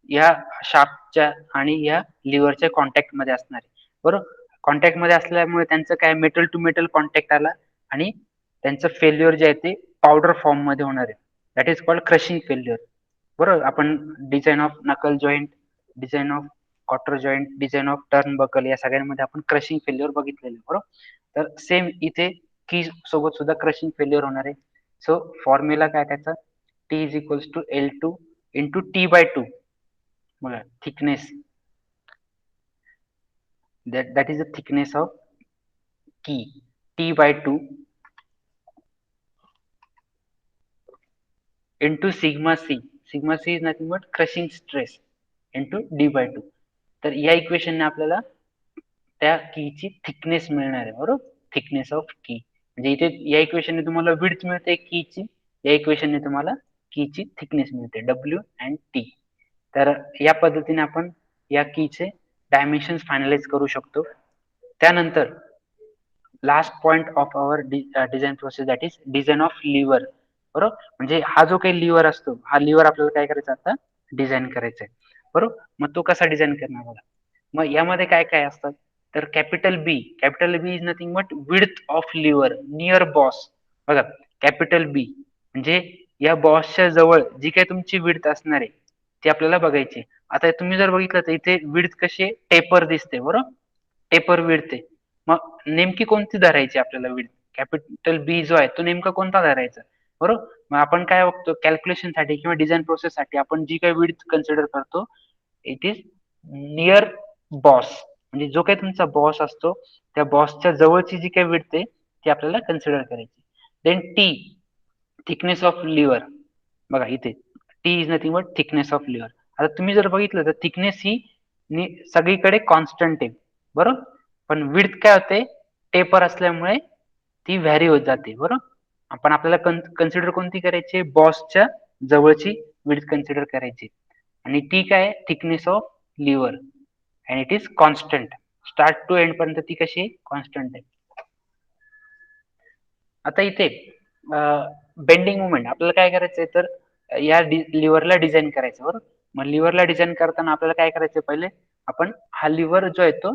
या शाफ्टच्या आणि या लिव्हरच्या कॉन्टॅक्ट मध्ये असणार आहे, बरोबर. कॉन्टॅक्ट मध्ये असल्यामुळे त्यांचं काय मेटल टू मेटल कॉन्टॅक्ट आला आणि त्यांचं फेल्युअर जे आहे ते पावडर फॉर्म मध्ये होणार आहे. That is called crushing failure, बरोबर. आपण design of knuckle joint, design of quarter joint, design of turnbuckle या सगळ्यांमध्ये आपण क्रशिंग फेल्युअर बघितलेलं, बरोबर. तर सेम इथे की सोबत सुद्धा क्रशिंग फेल्युअर होणार आहे. सो फॉर्म्युला काय त्याचा, T is equals to L2 into T by two. बघा thickness, that is the thickness of key, T by 2 into sigma c. Sigma c is nothing but crushing stress into D by 2. तर या इक्वेशनने आपल्याला त्या कीची thickness मिळणार आहे, बरोबर. Thickness of key म्हणजे इथे या इक्वेशनने तुम्हाला विड्थ मिळते कीची, या इक्वेशनने तुम्हाला कीची थिकनेस मिळते डब्ल्यू अँड टी. तर या पद्धतीने आपण या कीचे डायमेन्शन्स फायनलाइज करू शकतो. त्यानंतर last point of our design process, that is design of lever, बरोबर. म्हणजे हा जो काही लिव्हर असतो, हा लिव्हर आपल्याला काय करायचा आता डिझाईन करायचा आहे, बरोबर. मग तो कसा डिझाईन करणार बघा. मग यामध्ये काय काय असतात, तर capital B is nothing but width of lever near boss. बघा कॅपिटल बी म्हणजे या बॉसच्या जवळ जी काही तुमची विड्थ असणार आहे ती आपल्याला बघायची. आता तुम्ही जर बघितलं तर इथे विड्थ कशी टेपर दिसते, बरोबर. टेपर विड्थ आहे. मग नेमकी कोणती धरायची आपल्याला विड्थ, कॅपिटल बी जो आहे तो नेमका कोणता धरायचा, बरोबर. मग आपण काय बघतो कॅल्क्युलेशन साठी किंवा डिझाईन प्रोसेस साठी आपण जी काही विड्थ कन्सिडर करतो इट इज नियर बॉस. म्हणजे जो काही तुमचा बॉस असतो त्या बॉसच्या जवळची जी काही विड्थ आहे ती आपल्याला कन्सिडर करायची. Then T, thickness of lever. बघा इथे T is nothing but thickness of lever. आता तुम्ही जर बघितलं तर थिकनेस ही सगळीकडे कॉन्स्टंट आहे, बरोबर. पण विड्थ काय होते टेपर असल्यामुळे ती व्हॅरी होत जाते, बरोबर. आपण आपल्याला कन्सिडर कोणती करायची, बॉसच्या जवळची विड्थ कन्सिडर करायची. आणि टी काय thickness of lever and it is constant. Start to end पर्यंत ती कशी कॉन्स्टंट आहे. आता इथे बेंडिंग मुवमेंट आपल्याला काय करायचंय तर या लिव्हरला डिझाईन करायचं, बरोबर. मग लिव्हरला डिझाईन करताना आपल्याला काय करायचं, पहिले आपण हा लिव्हर जो आहे तो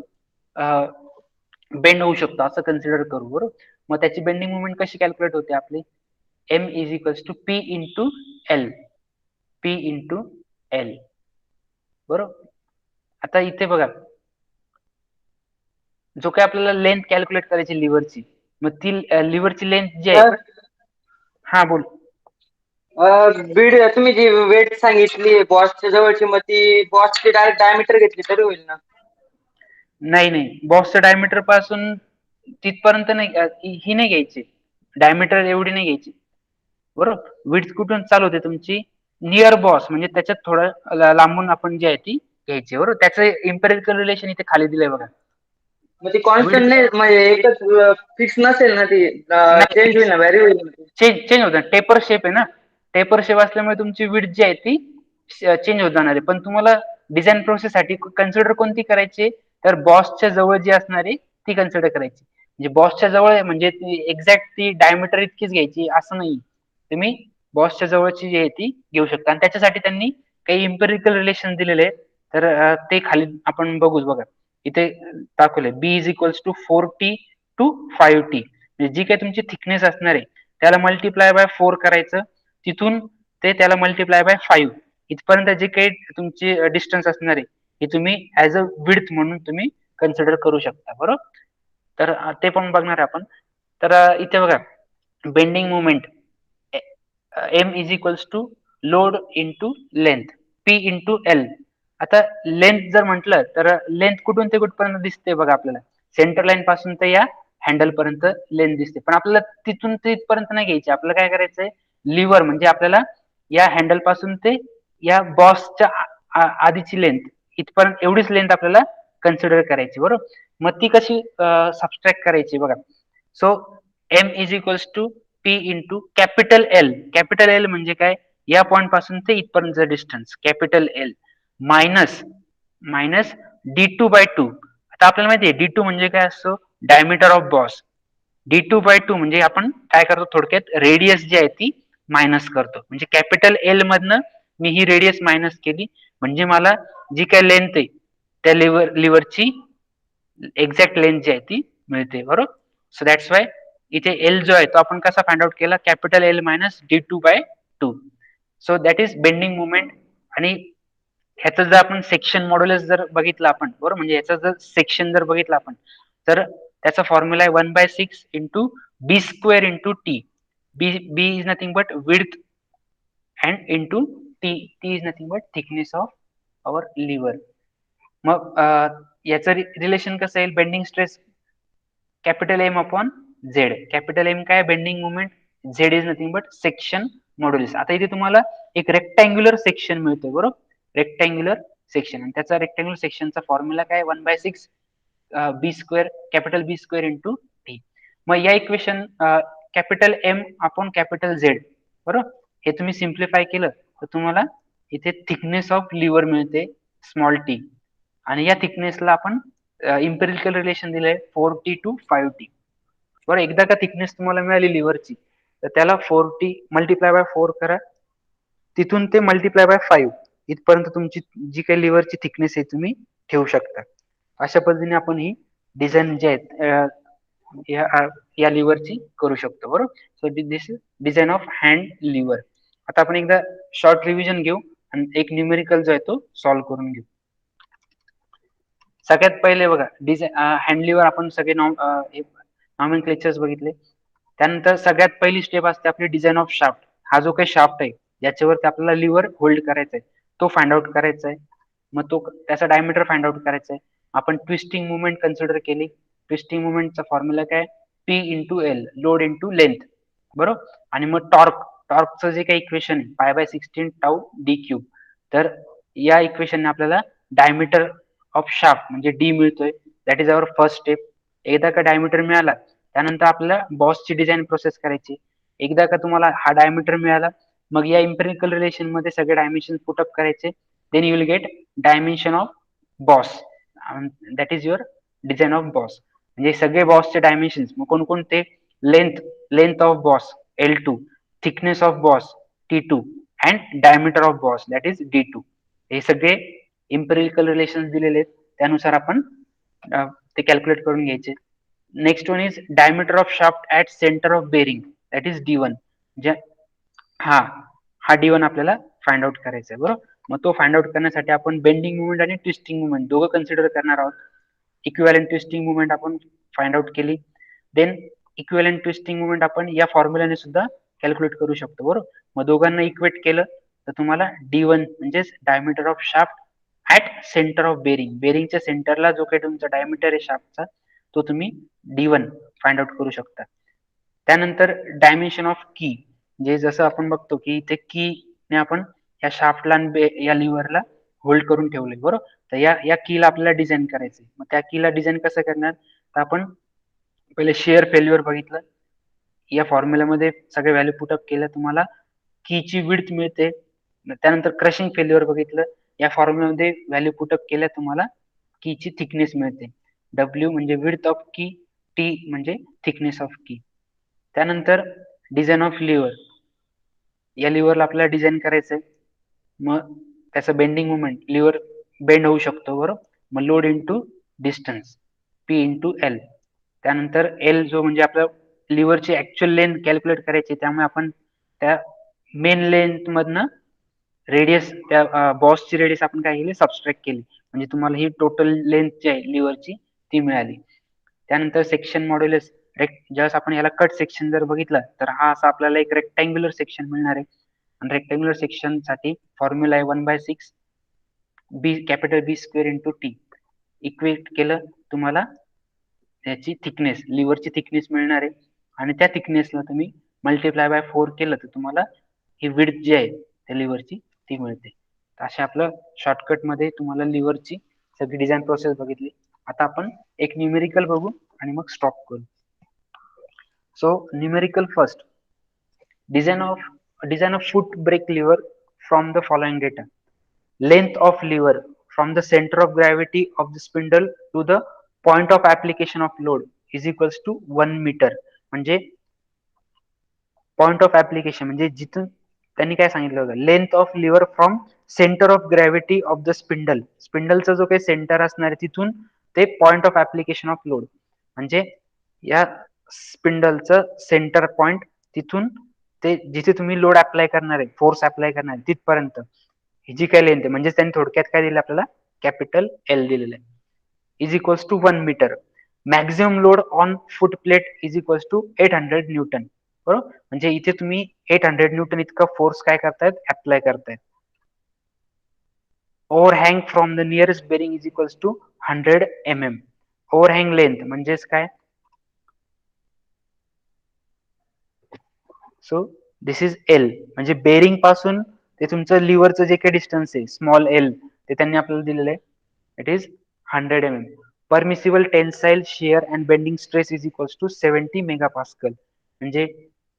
बेंड होऊ शकतो असं कन्सिडर करू, बरोबर. मग त्याची बेंडिंग मुवमेंट कशी कॅल्क्युलेट होते आपली, M is equals to P into L, P into L, बरोबर. आता इथे बघा जो काही आपल्याला लेंथ कॅल्क्युलेट करायची लिव्हरची, मग ती लिव्हरची लेंथ जी आहे, सर हा बोल. बीड तुम्ही जी वेट सांगितली बॉसच्या जवळची, मग ती बॉसची डायरेक्ट डायमीटर घेतली तरी होईल ना. नाही बॉसचं डायमीटर पासून तिथपर्यंत नाही, ही नाही घ्यायची डायमीटर एवढी नाही घ्यायची, बरोबर. विड्थ कुठून चालू होते तुमची नियर बॉस म्हणजे त्याच्यात थोडं लांबून आपण जी आहे ती घ्यायची, बरोबर. त्याचं इम्पेरिकल रिलेशन इथे खाली दिलंय बघा. मग ती कॉन्स्टंट विड्थ नाही म्हणजे एकच फिक्स नसेल ना, ती चेंज होईल ना, व्हॅरी होईल ना. चेंज होतं, टेपर शेप आहे ना, टेपर शेप असल्यामुळे तुमची विड्थ जी आहे ती चेंज होत जाणार आहे. पण तुम्हाला डिझाईन प्रोसेस साठी कन्सिडर कोणती करायची, तर बॉसच्या जवळ जी असणार आहे ती कन्सिडर करायची. म्हणजे बॉसच्या जवळ म्हणजे ती एक्झॅक्ट ती डायमीटर इतकीच घ्यायची असं नाही, तुम्ही बॉसच्या जवळची जी आहे ती घेऊ शकता. आणि त्याच्यासाठी त्यांनी काही इम्पेरिकल रिलेशन दिलेले आहेत, तर ते खाली आपण बघूच. बघा इथे दाखवले B is equals to 4T to 5T. म्हणजे जी काही तुमची थिकनेस असणार आहे त्याला मल्टिप्लाय बाय 4 करायचं, तिथून ते त्याला मल्टिप्लाय बाय 5 इथपर्यंत जे काही तुमची डिस्टन्स असणार आहे हे तुम्ही ऍज अ विड्थ म्हणून तुम्ही कन्सिडर करू शकता, बरोबर. तर ते पण बघणार आहे आपण. तर इथे बघा bending movement M is equals to load into length P into L. आता लेंथ जर म्हटलं तर लेंथ कुठून ते कुठपर्यंत दिसते बघा आपल्याला, सेंटर लाईन पासून तर या हँडल पर्यंत लेंथ दिसते. पण आपल्याला तिथून ते इथपर्यंत नाही घ्यायची, आपल्याला काय करायचंय लिव्हर म्हणजे आपल्याला या हँडल पासून ते या बॉसच्या आधीची लेंथ इथपर्यंत एवढीच लेंथ आपल्याला कन्सिडर करायची, बरोबर. मग ती कशी सबस्ट्रॅक्ट करायची बघा. So M is equals to P into capital L. Capital L म्हणजे काय, या पॉइंट पासून ते इथपर्यंत distance capital L minus minus D2/2. आता आपल्याला माहिती आहे D2 म्हणजे काय असतो, डायमीटर ऑफ बॉस. D2/2 म्हणजे आपण काय करतो थोडक्यात, रेडियस जी आहे ती मायनस करतो. म्हणजे कॅपिटल एल मधनं मी ही रेडियस मायनस केली, म्हणजे मला जी काय लेंथ आहे त्या लिव्हरची एक्झॅक्ट लेंथ जी आहे ती मिळते, बरोबर. सो दॅट्स वाय इथे एल जो आहे तो आपण कसा फाइंड आउट केला, capital L minus D2/2. So that is bending movement. आणि ह्याचं जर आपण सेक्शन मॉड्युलस जर बघितलं आपण, बरोबर, म्हणजे याचा जर सेक्शन जर बघितलं आपण, तर त्याचा फॉर्म्युला आहे 1/6 into B square into T. B is nothing but width and into T is nothing but thickness of our lever. मग याचं रिलेशन कसं येईल, bending stress capital M upon Z. Capital M काय, bending movement, Z is nothing but section modulus. आता इथे तुम्हाला एक rectangular section मिळतोय, बरोबर, रेक्टँग्युलर सेक्शन, आणि त्याचा रेक्टँग्युलर सेक्शनचा फॉर्म्युला काय, 1/6 B square capital B square into T. मग या equation capital M upon capital Z, बरोबर, हे तुम्ही सिम्प्लिफाय केलं तर तुम्हाला इथे थिकनेस ऑफ लिव्हर मिळते स्मॉल टी, आणि या थिकनेसला आपण इम्पेरिकल रिलेशन दिलंय 4T to 5T. बरं, एकदा का थिकनेस तुम्हाला मिळाली लिव्हरची, तर त्याला 4T मल्टिप्लाय बाय 4 करा, तिथून ते मल्टिप्लाय बाय 5 इथपर्यंत तुमची जी काही लिव्हरची थिकनेस आहे तुम्ही ठेवू शकता. अशा पद्धतीने आपण ही डिझाईन जे आहेत या लिव्हरची करू शकतो, बरोबर. So this is design of hand lever. आता आपण एकदा शॉर्ट रिव्हिजन घेऊ आणि एक न्यूमेरिकल जो आहे तो सॉल्व्ह करून घेऊ. सगळ्यात पहिले बघा, हँड लिव्हर आपण सगळे नॉमेनक्लेचर्स बघितले. त्यानंतर सगळ्यात पहिली स्टेप असते आपली डिझाईन ऑफ शाफ्ट. हा जो काही शाफ्ट आहे ज्याच्यावरती आपल्याला लिव्हर होल्ड करायचा आहे तो फाइंड आउट करायचा आहे. मग तो त्याचा डायमीटर फाइंड आउट करायचा आहे. आपण ट्विस्टिंग मुवमेंट कन्सिडर केली. ट्विस्टिंग मुवमेंटचा फॉर्म्युला काय, P into L, load into length, बरोबर. आणि मग टॉर्कचं जे काही इक्वेशन आहे π/16 टाऊ डी क्यूब. तर या इक्वेशनने आपल्याला डायमीटर ऑफ शाफ्ट म्हणजे डी मिळतोय. That is our first step. एकदा का डायमीटर मिळाला त्यानंतर आपल्याला बॉसची डिझाईन प्रोसेस करायची. एकदा का तुम्हाला हा डायमीटर मिळाला, मग या इम्पेरिकल रिलेशन मध्ये सगळे डायमेन्शन पुटअप करायचे. Then you will get dimension of boss. That is your design of boss. म्हणजे सगळे बॉसचे डायमेन्शन मग कोणकोणते, length of boss L2, thickness of boss T2 and diameter of boss that is D2. हे सगळे empirical relation दिलेले आहेत, त्यानुसार आपण ते कॅल्क्युलेट करून घ्यायचे. Next one is diameter of shaft at centre of bearing that is D1. हा D1 आपल्याला फाइंड आउट करायचा आहे, बरोबर. मग तो फाइंड आउट करण्यासाठी आपण बेंडिंग मुवमेंट आणि ट्विस्टिंग मुवमेंट दोघं कन्सिडर करणार आहोत. इक्विव्हॅलेंट ट्विस्टिंग मुवमेंट आपण फाइंड आउट केली. देन इक्विव्हॅलेंट ट्विस्टिंग मुवमेंट आपण या फॉर्म्युलाने सुद्धा कॅल्क्युलेट करू शकतो, बरोबर. मग दोघांना इक्वेट केलं तर तुम्हाला D1 म्हणजेच diameter of shaft at centre of bearing, बेरिंगच्या सेंटरला जो काही तुमचा डायमीटर आहे शाफ्टचा तो तुम्ही D1 फाइंड आउट करू शकता. त्यानंतर डायमेन्शन ऑफ की, म्हणजे जसं आपण बघतो की इथे की ने आपण या शाफ्टला या लिव्हरला होल्ड करून ठेवले, बरोबर. तर या कीला आपल्याला डिझाईन करायचे. मग त्या कीला डिझाईन कसं करणार, तर आपण पहिले शेअर फेल्युअर बघितलं. या फॉर्म्युलामध्ये सगळे व्हॅल्यू पुटअप केलं, तुम्हाला कीची विड्थ मिळते. त्यानंतर क्रशिंग फेल्युअर बघितलं. या फॉर्म्युलामध्ये व्हॅल्यू पुटअप केल्या, तुम्हाला कीची थिकनेस मिळते. W म्हणजे विड्थ ऑफ की, T म्हणजे थिकनेस ऑफ की. त्यानंतर डिझाईन ऑफ लिव्हर. या लिव्हरला आपल्याला डिझाईन करायचंय. मग त्याचं बेंडिंग मुवमेंट, लिव्हर बेंड होऊ शकतो, बरोबर. मग load into distance P into L. त्यानंतर एल जो म्हणजे आपल्या लिव्हरची ऍक्च्युअल लेंथ कॅल्क्युलेट करायची, त्यामुळे आपण त्या मेन लेंथ मधनं रेडियस, त्या बॉसची रेडियस आपण काय केली, सबस्ट्रॅक्ट केली, म्हणजे तुम्हाला ही टोटल लेंथ जी आहे लिव्हरची ती मिळाली. त्यानंतर सेक्शन मॉड्युलस, ज्यावेळेस आपण याला कट सेक्शन जर बघितलं तर हा असा आपल्याला एक रेक्टँग्युलर सेक्शन मिळणार आहे. आणि रेक्टँग्युलर सेक्शन साठी फॉर्म्युला आहे 1/6 बी capital B square into T. Equate केलं तुम्हाला त्याची थिकनेस, लिव्हरची थिकनेस मिळणार आहे. आणि त्या थिकनेसला तुम्ही मल्टिप्लाय बाय 4 केलं तर तुम्हाला ही विड्थ जी आहे त्या लिव्हरची ती मिळते. अशा आपलं शॉर्टकट मध्ये तुम्हाला लिव्हरची सगळी डिझाईन प्रोसेस बघितली. आता आपण एक न्यूमेरिकल बघू आणि मग स्टॉप करू. So numerical first. Design of foot brake lever from the following data. Length of lever from the center of gravity of the spindle to the point of application of load is equals to 1 meter. म्हणजे point of application म्हणजे जिथून त्यांनी काय सांगितलं होतं, length of lever from centre of gravity of the spindle, स्पिंडलचा जो काही सेंटर असणार आहे तिथून ते point of application of load, म्हणजे या स्पिंडलचं सेंटर पॉइंट तिथून ते जिथे तुम्ही लोड अप्लाय करणार आहे, फोर्स अप्लाय करणार आहे तिथपर्यंत ही जी काही लेंथ आहे, म्हणजे त्यांनी थोडक्यात काय दिलं आपल्याला, कॅपिटल एल दिलेलं आहे, is equals to 1 metre. Maximum load on foot plate is equals to 800 newton. बरोबर, म्हणजे इथे तुम्ही 800 न्यूटन इतका फोर्स काय करतायत, अप्लाय करतायत. Overhang from the nearest bearing is equals to 100 mm. Overhang length म्हणजेच काय, सो दिस इज एल, म्हणजे बेरिंग पासून ते तुमचं लिव्हरचं जे काही डिस्टन्स आहे स्मॉल एल ते त्यांनी आपल्याला दिलेलं आहे, it is 100 mm. Permissible tensile shear and bending stress is equals to 70 megapascal, म्हणजे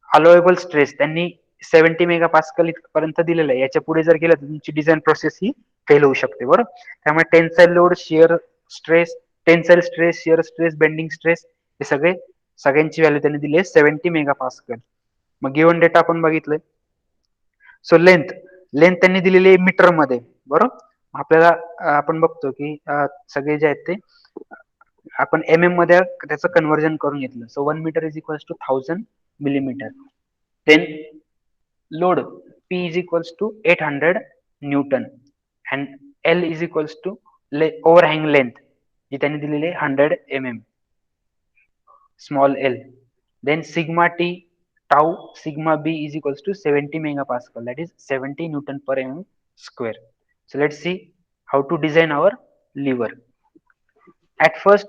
अलोएबल स्ट्रेस त्यांनी 70 मेगापास्कल पर्यंत दिलेलं आहे. याच्या पुढे जर गेलं तर तुमची डिझाईन प्रोसेस ही फेल होऊ शकते. बरोबर, त्यामुळे tensile load, shear stress, tensile stress, shear stress, bending stress हे सगळ्यांची व्हॅल्यू त्यांनी दिली आहे 70 मेगापास्कल. मग गिव्हन डेटा आपण बघितलंय. सो लेंथ त्यांनी दिलेली आहे मीटर मध्ये. बरोबर, आपल्याला आपण बघतो की सगळे जे आहेत ते आपण एम एम मध्ये त्याचं कन्व्हर्जन करून घेतलं. So 1 metre is equals to 1000 millimeter. Then load P is equals to 800 Newton and L is equals to overhang length जी त्यांनी दिलेली आहे 100 mm small l. Then sigma T tau sigma B is equals to 70 megapascal, that is 70 Newton per mm square. So let's see how to design our lever. At first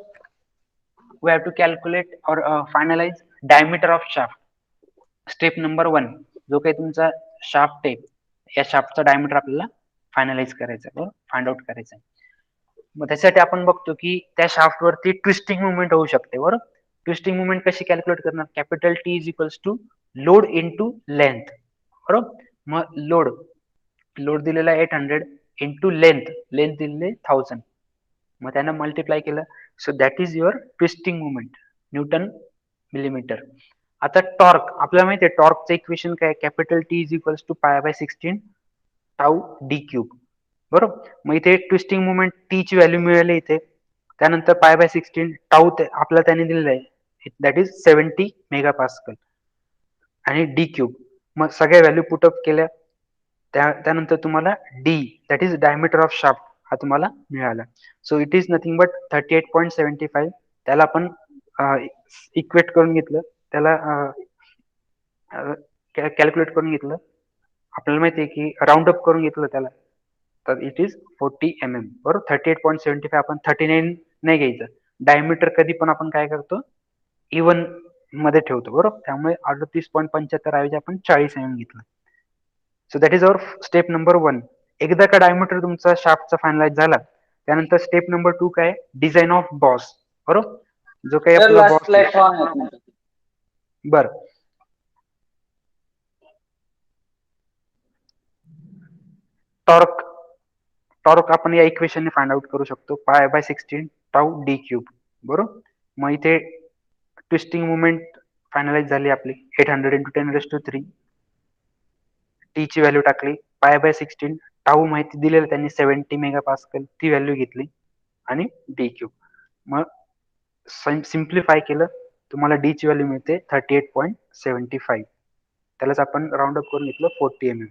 we have to calculate or finalize diameter of shaft. Step number 1 जो काही तुमचा shaft आहे, या शाफ्टचा diameter आपल्याला finalise करायचा आहे, find out करायचा आहे. मग त्यासाठी आपण बघतो की त्या शाफ्ट वरती ट्विस्टिंग मुवमेंट होऊ शकते. बरोबर, ट्विस्टिंग मुवमेंट कशी कॅल्क्युलेट करणार, capital T is equals to load into length. बरोबर, मग लोड दिलेला 800 इंटू लेंथ दिलेले 1000, मग त्यानं मल्टिप्लाय केलं. So that is your twisting movement newton millimetre. आता टॉर्क आपल्याला माहिती आहे, टॉर्कचं इक्वेशन काय, capital T is equals to pi by 16 tau D cube. बरोबर, मग इथे ट्विस्टिंग मुवमेंट टी ची व्हॅल्यू मिळाली इथे, त्यानंतर पाय बाय 16 टाऊ आपल्याला त्याने दिलेलं आहे, दॅट इज 70 मेगापास्कल आणि डी क्यूब. मग सगळ्या व्हॅल्यू पुटअप केल्या, त्यानंतर तुम्हाला D that is diameter of shaft हा तुम्हाला मिळाला. So it is nothing but 38.75. त्याला आपण इक्वेट करून घेतलं, त्याला कॅल्क्युलेट करून घेतलं, आपल्याला माहिती आहे की राऊंड अप करून घेतलं त्याला, तर इट इज 40 mm. बरोबर, 38.75 आपण 39 नाही घ्यायचं, डायमीटर कधी पण आपण काय करतो, इवन मध्ये ठेवतो. बरोबर, त्यामुळे 38.75 ऐवजी आपण 40 mm घेतलं. So that is our step number 1. एकदा का डायमीटर तुमचा शाफ्टचा फायनलाइज झाला, त्यानंतर स्टेप नंबर 2 काय, डिझाईन ऑफ बॉस. बरोबर, जो काही आपला लास्ट बॉस, प्लॅटफॉर्म बर टॉर्क आपण या इक्वेशनने फाइंड आउट करू शकतो, पाय बाय 16 टाऊ डी क्यूब. बरोबर, मग इथे ट्विस्टिंग मुवमेंट फायनलाइज झाली आपली 800 इंटू 10⁻³ टी ची व्हॅल्यू टाकली, पाय बाय 16 टाऊ माहिती दिलेलं त्यांनी 70 मेगापास्कल, ती व्हॅल्यू घेतली आणि डी क्यूब. मग सिम्प्लिफाय केलं, तुम्हाला डी ची व्हॅल्यू मिळते 38.75. त्यालाच आपण राऊंड अप करून घेतलं 40 mm.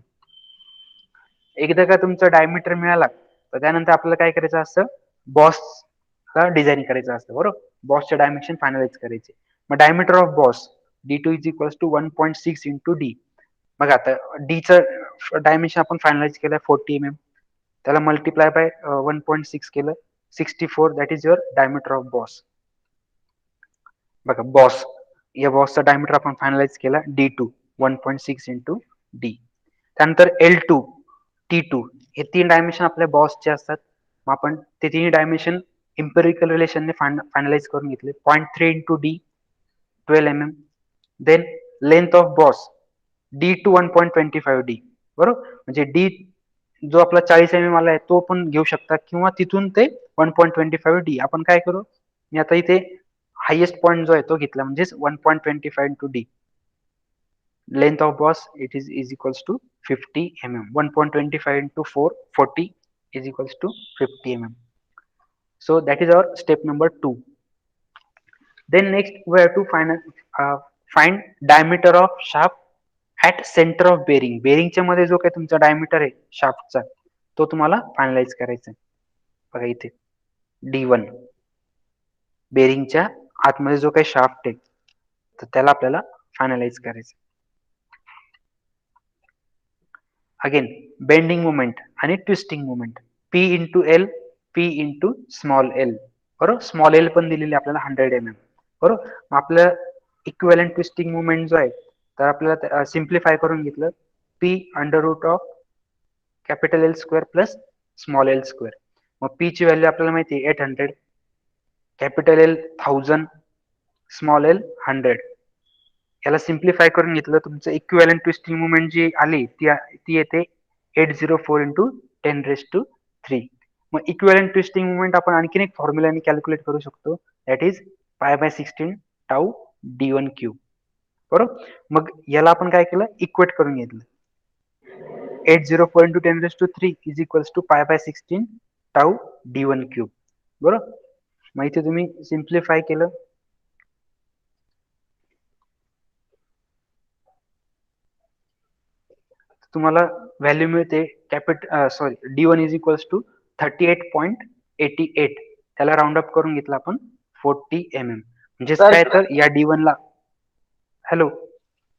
एकदा का तुमचा डायमीटर मिळाला, तर त्यानंतर आपल्याला काय करायचं असतं, बॉसला डिझाईन करायचं असतं. बरोबर, बॉसचे डायमेन्शन फायनलाइज करायचे. मग diameter of boss D2 is equals to 1.6 into D. मग आता डीचं डायमेन्शन आपण फायनलाइज केलं 40 mm, त्याला मल्टिप्लाय बाय 1.6 केलं 64, that is your diameter of boss. बघा बॉस, या बॉसचा डायमीटर आपण फायनलाइज केला D2 1.6 इंटू डी. त्यानंतर L2 T2 हे 3 डायमेन्शन आपल्या बॉसचे असतात. मग आपण ते तिन्ही डायमेन्शन इम्पेरिकल रिलेशनने फायनलाइज करून घेतले. 0.3 into D 12 mm. Then length of boss D to 1.25 D. बरोबर, म्हणजे डी जो आपला 40 आला आहे तो पण घेऊ शकता किंवा तिथून ते 1.25 डी. आपण काय करू, मी आता इथे हायेस्ट पॉईंट जो आहे तो घेतला, म्हणजेच 1.25 into D. Length of boss it is equals to 50 mm. 1.25 into 4, 40 is equals to 50 mm. So that is our step number 2. Then next we have to find diameter of shaft at center of bearing. बेरिंगच्या मध्ये जो काही तुमचा diameter आहे शाफ्टचा तो तुम्हाला finalise करायचा आहे. बघा इथे D1 बेरिंगच्या आतमध्ये जो काही शाफ्ट आहे तर त्याला आपल्याला फायनलाइज करायचं. अगेन बेंडिंग मोमेंट आणि twisting moment P into L, P into small L. बरोबर, स्मॉल एल पण दिलेली आपल्याला 100 mm. बरोबर, मग आपलं इक्विव्हॅलेंट ट्विस्टिंग मोमेंट जो आहे तर आपल्याला सिम्प्लिफाय करून घेतलं P under root of capital L square plus small L square. मग P ची व्हॅल्यू आपल्याला माहिती आहे 800, कॅपिटल एल 1000, स्मॉल एल 100. याला सिम्प्लिफाय करून घेतलं तुमचं इक्विव्हॅलेंट ट्विस्टिंग मोमेंट जी आली ती येते 804 इंटू 10⁻3. मग इक्विव्हॅलेंट ट्विस्टिंग मोमेंट आपण आणखीन एक फॉर्म्युलाने कॅल्क्युलेट करू शकतो, that is π/16 tau D1 cube. बरोबर, मग याला आपण काय केलं, इक्वेट करून घेतलं. 804 into 10⁻3 is equals to π/16 tau D1 cube. बरोबर, मग इथे तुम्ही सिम्प्लिफाय केलं तुम्हाला व्हॅल्यू मिळते D1 इज इक्वल्स टू 38.88. त्याला राऊंड अप करून घेतला आपण 40 mm. म्हणजेच काय तर या D1 ला हॅलो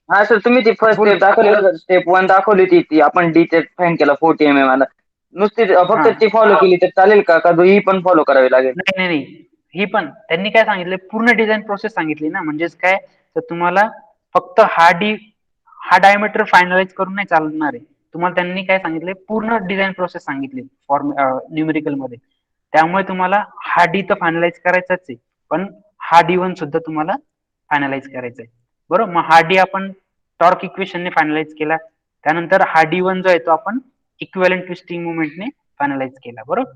हा सर, तुम्ही ती फर्स्ट स्टेप दाखवली ना, स्टेप 1 दाखवली ती आपण डी चे फाइंड केला 40 mm आला. नुसती फक्त ती फॉलो केली तर चालेल का ही पण फॉलो करावी लागेल? नाही नाही, ही पण त्यांनी काय सांगितलं, पूर्ण डिझाईन प्रोसेस सांगितली ना. म्हणजेच काय तर तुम्हाला फक्त हा डायमीटर फायनलाइज करून नाही चालणार आहे. तुम्हाला त्यांनी काय सांगितले, पूर्ण डिझाईन प्रोसेस सांगितली न्यूमेरिकल मध्ये. त्यामुळे तुम्हाला हा डी तर फायनलाइज करायचाच आहे, पण हा D1 सुद्धा तुम्हाला फायनलाइज करायचा आहे. बरोबर, मग हा डी आपण टॉर्क इक्वेशनने फायनलाइज केला. त्यानंतर हा D1 जो आहे तो आपण इक्विव्हॅलेंट ट्विस्टिंग मोमेंटने फायनलाइज केला. बरोबर,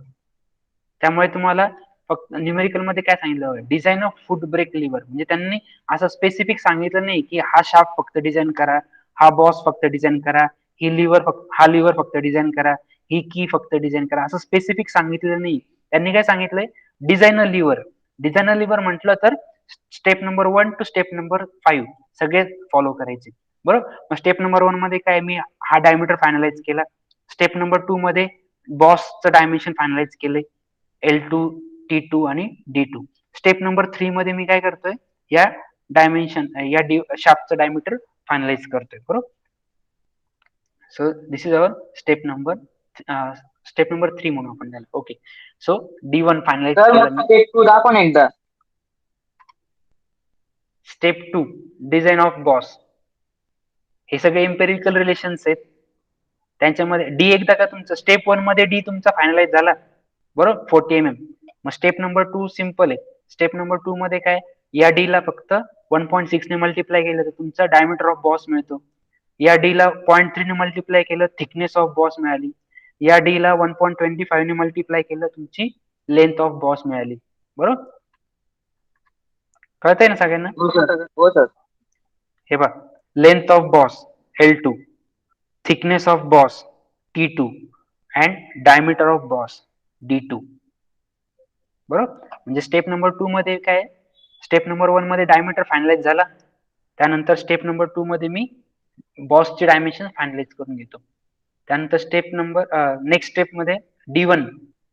त्यामुळे तुम्हाला फक्त न्यूमेरिकल मध्ये काय सांगितलं, design of foot brake lever. म्हणजे त्यांनी असं स्पेसिफिक सांगितलं नाही की हा शाफ्ट फक्त डिझाईन करा, हा बॉस फक्त डिझाईन करा, हा लिव्हर फक्त डिझाईन करा, ही की फक्त डिझाईन करा, असं स्पेसिफिक सांगितलेलं नाही. त्यांनी काय सांगितलंय, डिझायनर लिव्हर म्हटलं तर step number 1 to step number 5 सगळे फॉलो करायचे. बरोबर, मग स्टेप नंबर 1 मध्ये काय, मी हा डायमीटर फायनलाइज केला. स्टेप नंबर 2 मध्ये बॉसचं डायमेन्शन फायनलाइज केले, L2, T2 आणि D2. स्टेप नंबर 3 मध्ये मी काय करतोय, या शाफ्टचं डायमीटर फायनलाइज करतोय. बरोबर, so this is our step number 3 म्हणून आपण त्याला. ओके, सो D1 फायनलाइज केलं मी. स्टेप 2 दाखव ना एकदा. Step 2 design of boss. हे सगळे एम्पिरिकल रिलेशन्स आहेत. त्यांच्यामध्ये डी एकदा का तुमचं स्टेप 1 मध्ये डी तुमचा फायनलाइज झाला, बरोबर, 40 mm. मग स्टेप नंबर 2 सिम्पल आहे. स्टेप नंबर 2 मध्ये काय, या डी ला फक्त 1.6 ने मल्टिप्लाय केलं तर तुमचा डायमीटर ऑफ बॉस मिळतो. या डी ला 0.3 ने मल्टिप्लाय केलं थिकनेस ऑफ बॉस मिळाली. या डी ला 1.25 ने मल्टिप्लाय केलं तुमची लेंथ ऑफ बॉस मिळाली. बरोबर, कळतंय ना सगळ्यांना? हो सर. हे बघ, length of boss L2, thickness of boss T2 and diameter of boss D2. बरोबर, म्हणजे स्टेप नंबर 2 मध्ये काय, स्टेप नंबर 1 मध्ये डायमीटर फायनलाइज झाला. त्यानंतर स्टेप नंबर 2 मध्ये मी बॉसचे डायमेन्शन फायनलाइज करून घेतो. त्यानंतर नेक्स्ट स्टेप मध्ये D1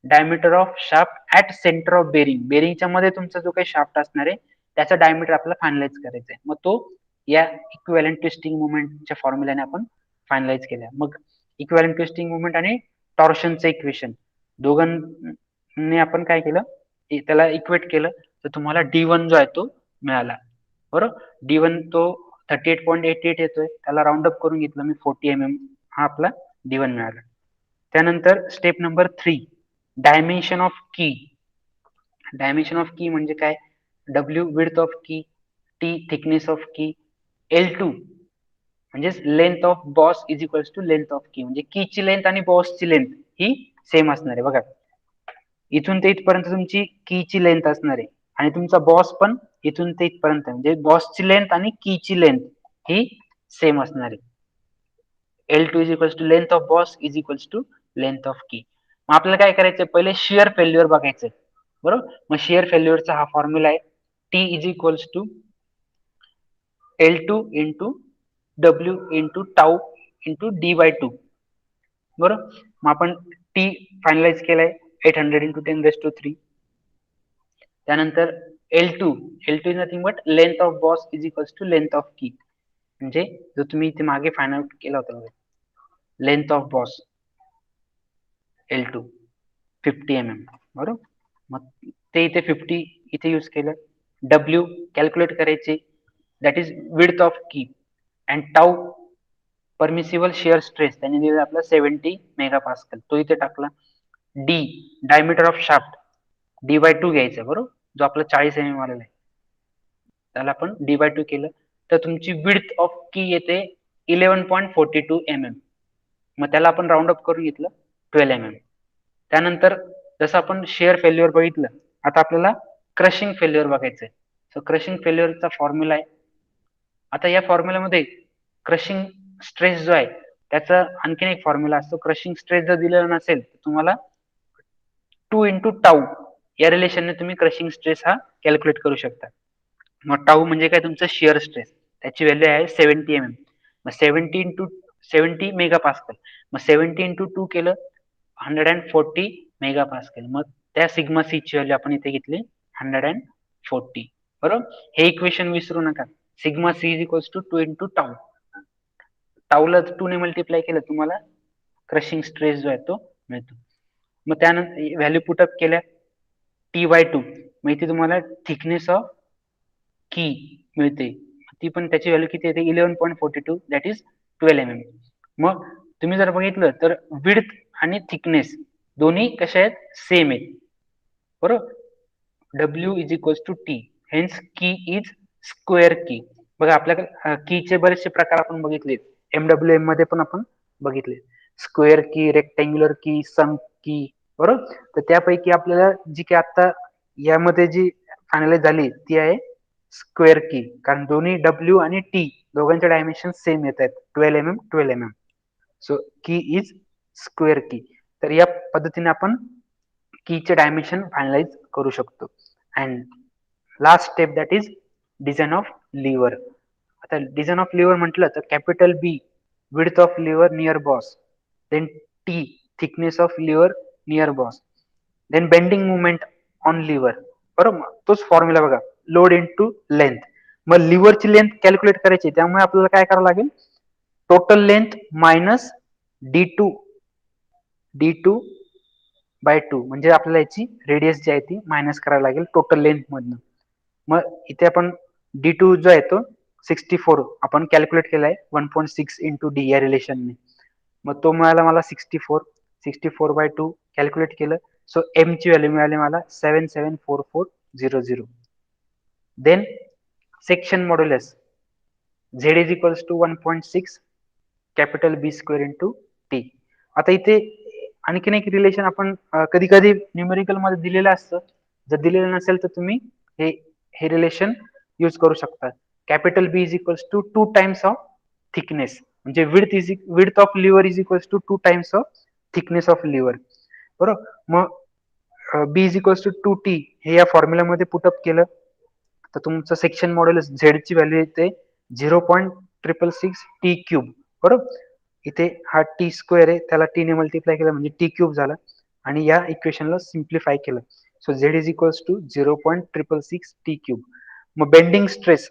diameter of shaft at centre of बेरिंगच्या मध्ये तुमचा जो काही शाफ्ट असणार आहे त्याचा डायमीटर आपल्याला फायनलाइज करायचा आहे. मग तो या इक्विव्हॅलेंट ट्विस्टिंग मोमेंटच्या फॉर्म्युलाने आपण फायनलाइज केल्या. मग इक्विव्हॅलेंट ट्विस्टिंग मोमेंट आणि टॉर्शनचं इक्वेशन दोघांनी आपण काय केलं, त्याला इक्वेट केलं तर तुम्हाला D1 जो आहे तो मिळाला. बरोबर, D1 तो 38.88 येतोय, त्याला राऊंड अप करून घेतलं मी 40 mm, हा आपला D1 मिळाला. त्यानंतर step number 3 dimension of key. Dimension of key म्हणजे काय, W width of key, T thickness of key, L2 म्हणजेच length of boss is equals to length of key, म्हणजे कीची लेंथ आणि बॉसची लेंथ ही सेम असणार आहे. बघा, इथून ते इथपर्यंत तुमची कीची लेंथ असणार आहे आणि तुमचा बॉस पण इथून ते इथपर्यंत, म्हणजे बॉसची लेंथ आणि कीची लेंथ ही सेम असणार आहे. L2 is equals to length of boss is equals to length of key. मग आपल्याला काय करायचंय, पहिले शिअर फेल्युअर बघायचंय, बरोबर. मग शिअर फेल्युअरचा हा फॉर्म्युला आहे, T is equals to L2 into W into tau into D/2, बरोबर. मग आपण T फायनलाइज केलाय 800 इंटू 10⁻³ त्यानंतर L2 is nothing but length of boss is equals to length of key, म्हणजे जो तुम्ही इथे मागे फाइंड आउट केला होता length of boss L2 50 mm, बरोबर. मग ते इथे 50 इथे यूज केलं. W कॅल्क्युलेट करायचे, दॅट इज विड्थ ऑफ की, and tau permissible shear stress त्याने दिला आपला 70 मेगापास्कल, तो इथे टाकला. D diameter of shaft D/2 घ्यायचा, बरोबर, जो आपला 40 mm आलेला आहे त्याला आपण D/2 केलं, तर तुमची विड्थ ऑफ की येते 11.42 mm. मग त्याला आपण राऊंड अप करून घेतलं 12 mm. त्यानंतर जसं आपण शेअर फेल्युअर बघितलं, आता आपल्याला क्रशिंग फेल्युअर बघायचंय. सो क्रशिंग फेल्युअरचा फॉर्म्युला आहे. आता या फॉर्म्युल्यामध्ये क्रशिंग स्ट्रेस जो आहे त्याचा आणखीन एक फॉर्म्युला असतो. क्रशिंग स्ट्रेस जर दिलेला नसेल तर तुम्हाला 2 इंटू टाऊ या रिलेशनने तुम्ही क्रशिंग स्ट्रेस हा कॅल्क्युलेट करू शकता. मग टाऊ म्हणजे काय, तुमचं शिअर स्ट्रेस, त्याची व्हॅल्यू आहे 70 mm. मग 70 मेगापास्कल, मग 70 इंटू 2 केलं 140 मेगापास्कल. मग त्या सिग्मा सी ची व्हॅल्यू आपण इथे घेतली 140, बरोबर. हे इक्वेशन विसरू नका. Sigma C is equals to 2 into tau, टाऊला 2 ने मल्टिप्लाय केलं तुम्हाला क्रशिंग स्ट्रेस जो आहे तो मिळतो. मग त्यानंतर व्हॅल्यू पुटअप केल्या T/2, मग इथे तुम्हाला थिकनेस ऑफ की मिळते, ती पण त्याची व्हॅल्यू किती येते 11.42, दॅट इज 12 mm. मग तुम्ही जर बघितलं तर विड्थ आणि थिकनेस दोन्ही कशा आहेत, सेम आहेत, बरोबर. W is equals to T, hence key is square key. बघा, आपल्याकडे कीचे बरेचसे प्रकार आपण बघितले, MWM मध्ये पण आपण बघितले, स्क्वेअर की, रेक्टँग्युलर की, संक की, बरोबर. तर त्यापैकी आपल्याला जी की आता यामध्ये जी फायनलाइज झाली ती आहे स्क्वेअर की, कारण दोन्ही W आणि T दोघांचे डायमेन्शन सेम येत आहेत, 12 mm 12 mm. सो की इज स्क्वेअर की. तर या पद्धतीने आपण कीचे डायमेन्शन फायनलाइज करू शकतो. And last step that is design of lever. आता डिझाईन ऑफ लिव्हर म्हटलं तर capital B width of lever near boss, then T thickness of lever near boss, then bending moment on lever, बरोबर. तोच formula बघा, load into length. मग लिव्हरची length calculate करायची, त्यामुळे आपल्याला काय करावं लागेल, टोटल लेंथ मायनस D2/2, म्हणजे आपल्याला याची रेडियस जी आहे ती मायनस करावी लागेल टोटल लेंथ मधनं. मग इथे आपण D2 जो आहे तो 64 आपण कॅल्क्युलेट केलाय 1.6 इंटू डी या रिलेशनने. मग तो मिळाला मला 64/2 कॅल्क्युलेट केलं. सो एम ची व्हॅल्यू मिळाली मला 774400. Then section modulus Z is equals to 1.6 capital B square into T. आता इथे आणखीन एक रिलेशन आपण कधी कधी न्यूमेरिकल मध्ये दिलेलं असतं, जर दिलेलं नसेल तर तुम्ही हे हे रिलेशन यूज करू शकता. Capital B is equals to 2 times of thickness, म्हणजे width of lever is equals to 2 times of thickness of lever, बरोबर. मग B is equals to 2T हे या फॉर्म्युलामध्ये पुटअप केलं तर तुमचं सेक्शन मॉड्युलस Z ची व्हॅल्यू येते 0.666 T क्यूब, बरोबर. इथे हा T स्क्वेअर आहे, त्याला T ने मल्टिप्लाय केलं म्हणजे T क्यूब झाला, आणि या इक्वेशनला सिम्प्लिफाय केलं. So Z is equals to 0.666 T cube. मग बेंडिंग स्ट्रेस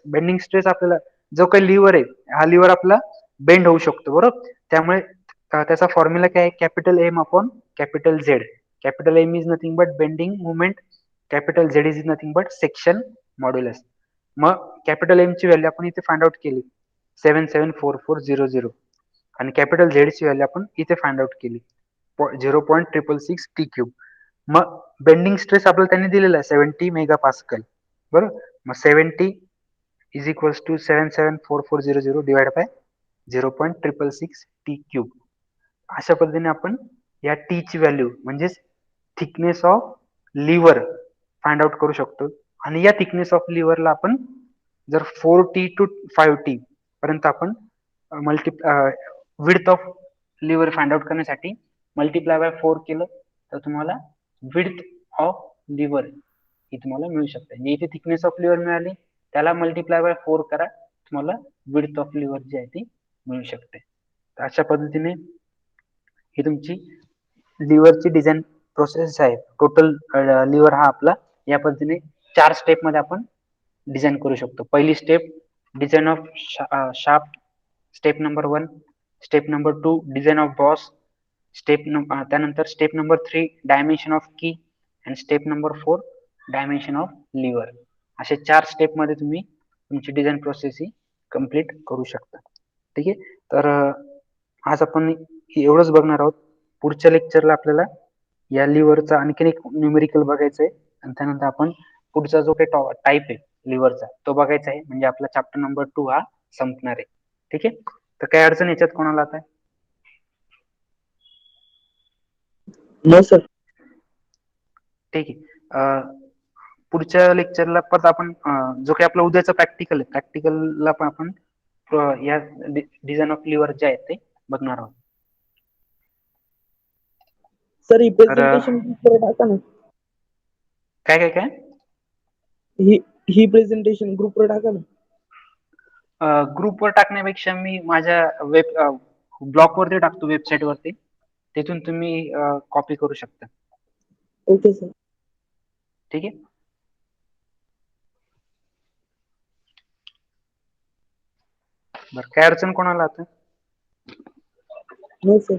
आपल्याला जो काही लिव्हर आहे, हा लिव्हर आपला बेंड होऊ शकतो, बरोबर. त्यामुळे त्याचा फॉर्म्युला काय आहे, capital M upon capital Z. Capital M is nothing but bending movement, capital Z is nothing but section modulus. मग कॅपिटल M ची व्हॅल्यू आपण इथे फाइंड आउट केली 774400, आणि कॅपिटल Z ची व्हॅल्यू आपण इथे फाइंड आउट केली 0.666 T क्यूब. मग बेंडिंग स्ट्रेस आपल्याला त्यांनी दिलेला आहे 70 मेगापास्कल, बरोबर. मग 70 is equals to 774400 divide by 0.666 T³ अशा पद्धतीने आपण या टी ची व्हॅल्यू म्हणजेच thickness of lever find out करू शकतो. आणि या थिकनेस ऑफ लिव्हरला आपण जर 4T to 5T पर्यंत आपण width of lever find out करण्यासाठी मल्टिप्लाय बाय 4 केलं तर तुम्हाला विड्थ ऑफ लिव्हर ही तुम्हाला मिळू शकते. जे इथे थिकनेस ऑफ लिव्हर मिळाली त्याला मल्टिप्लाय बाय 4 करा, तुम्हाला विड्थ ऑफ लिव्हर जी आहे ती मिळू शकते. तर अशा पद्धतीने ही तुमची लिव्हरची डिझाईन प्रोसेस आहे. टोटल लिव्हर हा आपला या पद्धतीने 4 स्टेप मध्ये आपण डिझाईन करू शकतो. पहिली step design of shaft, step number 1, step number 2 design of boss, त्यानंतर step number 3 dimension of key आणि step number 4 dimension of lever. असे 4 स्टेप मध्ये तुम्ही तुमची डिझाईन प्रोसेस ही कंप्लीट करू शकता. ठीक आहे. तर आज आपण एवढंच बघणार आहोत. पुढच्या लेक्चरला आपल्याला या लिव्हरचा आणखीन एक न्यूमेरिकल बघायचं आहे आणि त्यानंतर आपण पुढचा जो काही टाईप आहे लिव्हरचा तो बघायचा आहे. म्हणजे आपला चॅप्टर नंबर 2 हा संपणार आहे. ठीक आहे. तर काय अडचण याच्यात कोणाला आता? No sir. ठीक आहे. पुढच्या लेक्चरला परत आपण जो काही आपला उद्याचा प्रॅक्टिकल आहे प्रॅक्टिकलला पण आपण या डिझाईन ऑफ लिव्हर जे आहे ते बघणार आहोत. सर ही तर प्रेझेंटेशन ग्रुपवर टाका ना. काय काय काय ही प्रेझेंटेशन ग्रुपवर टाका ना. ग्रुपवर टाकण्यापेक्षा मी माझ्या ब्लॉग वरती टाकतो, वेबसाईट वरती. तिथून तुम्ही कॉपी करू शकता. Okay sir. ठीक आहे. बरं, काय अडचण कोणाला आता? No sir.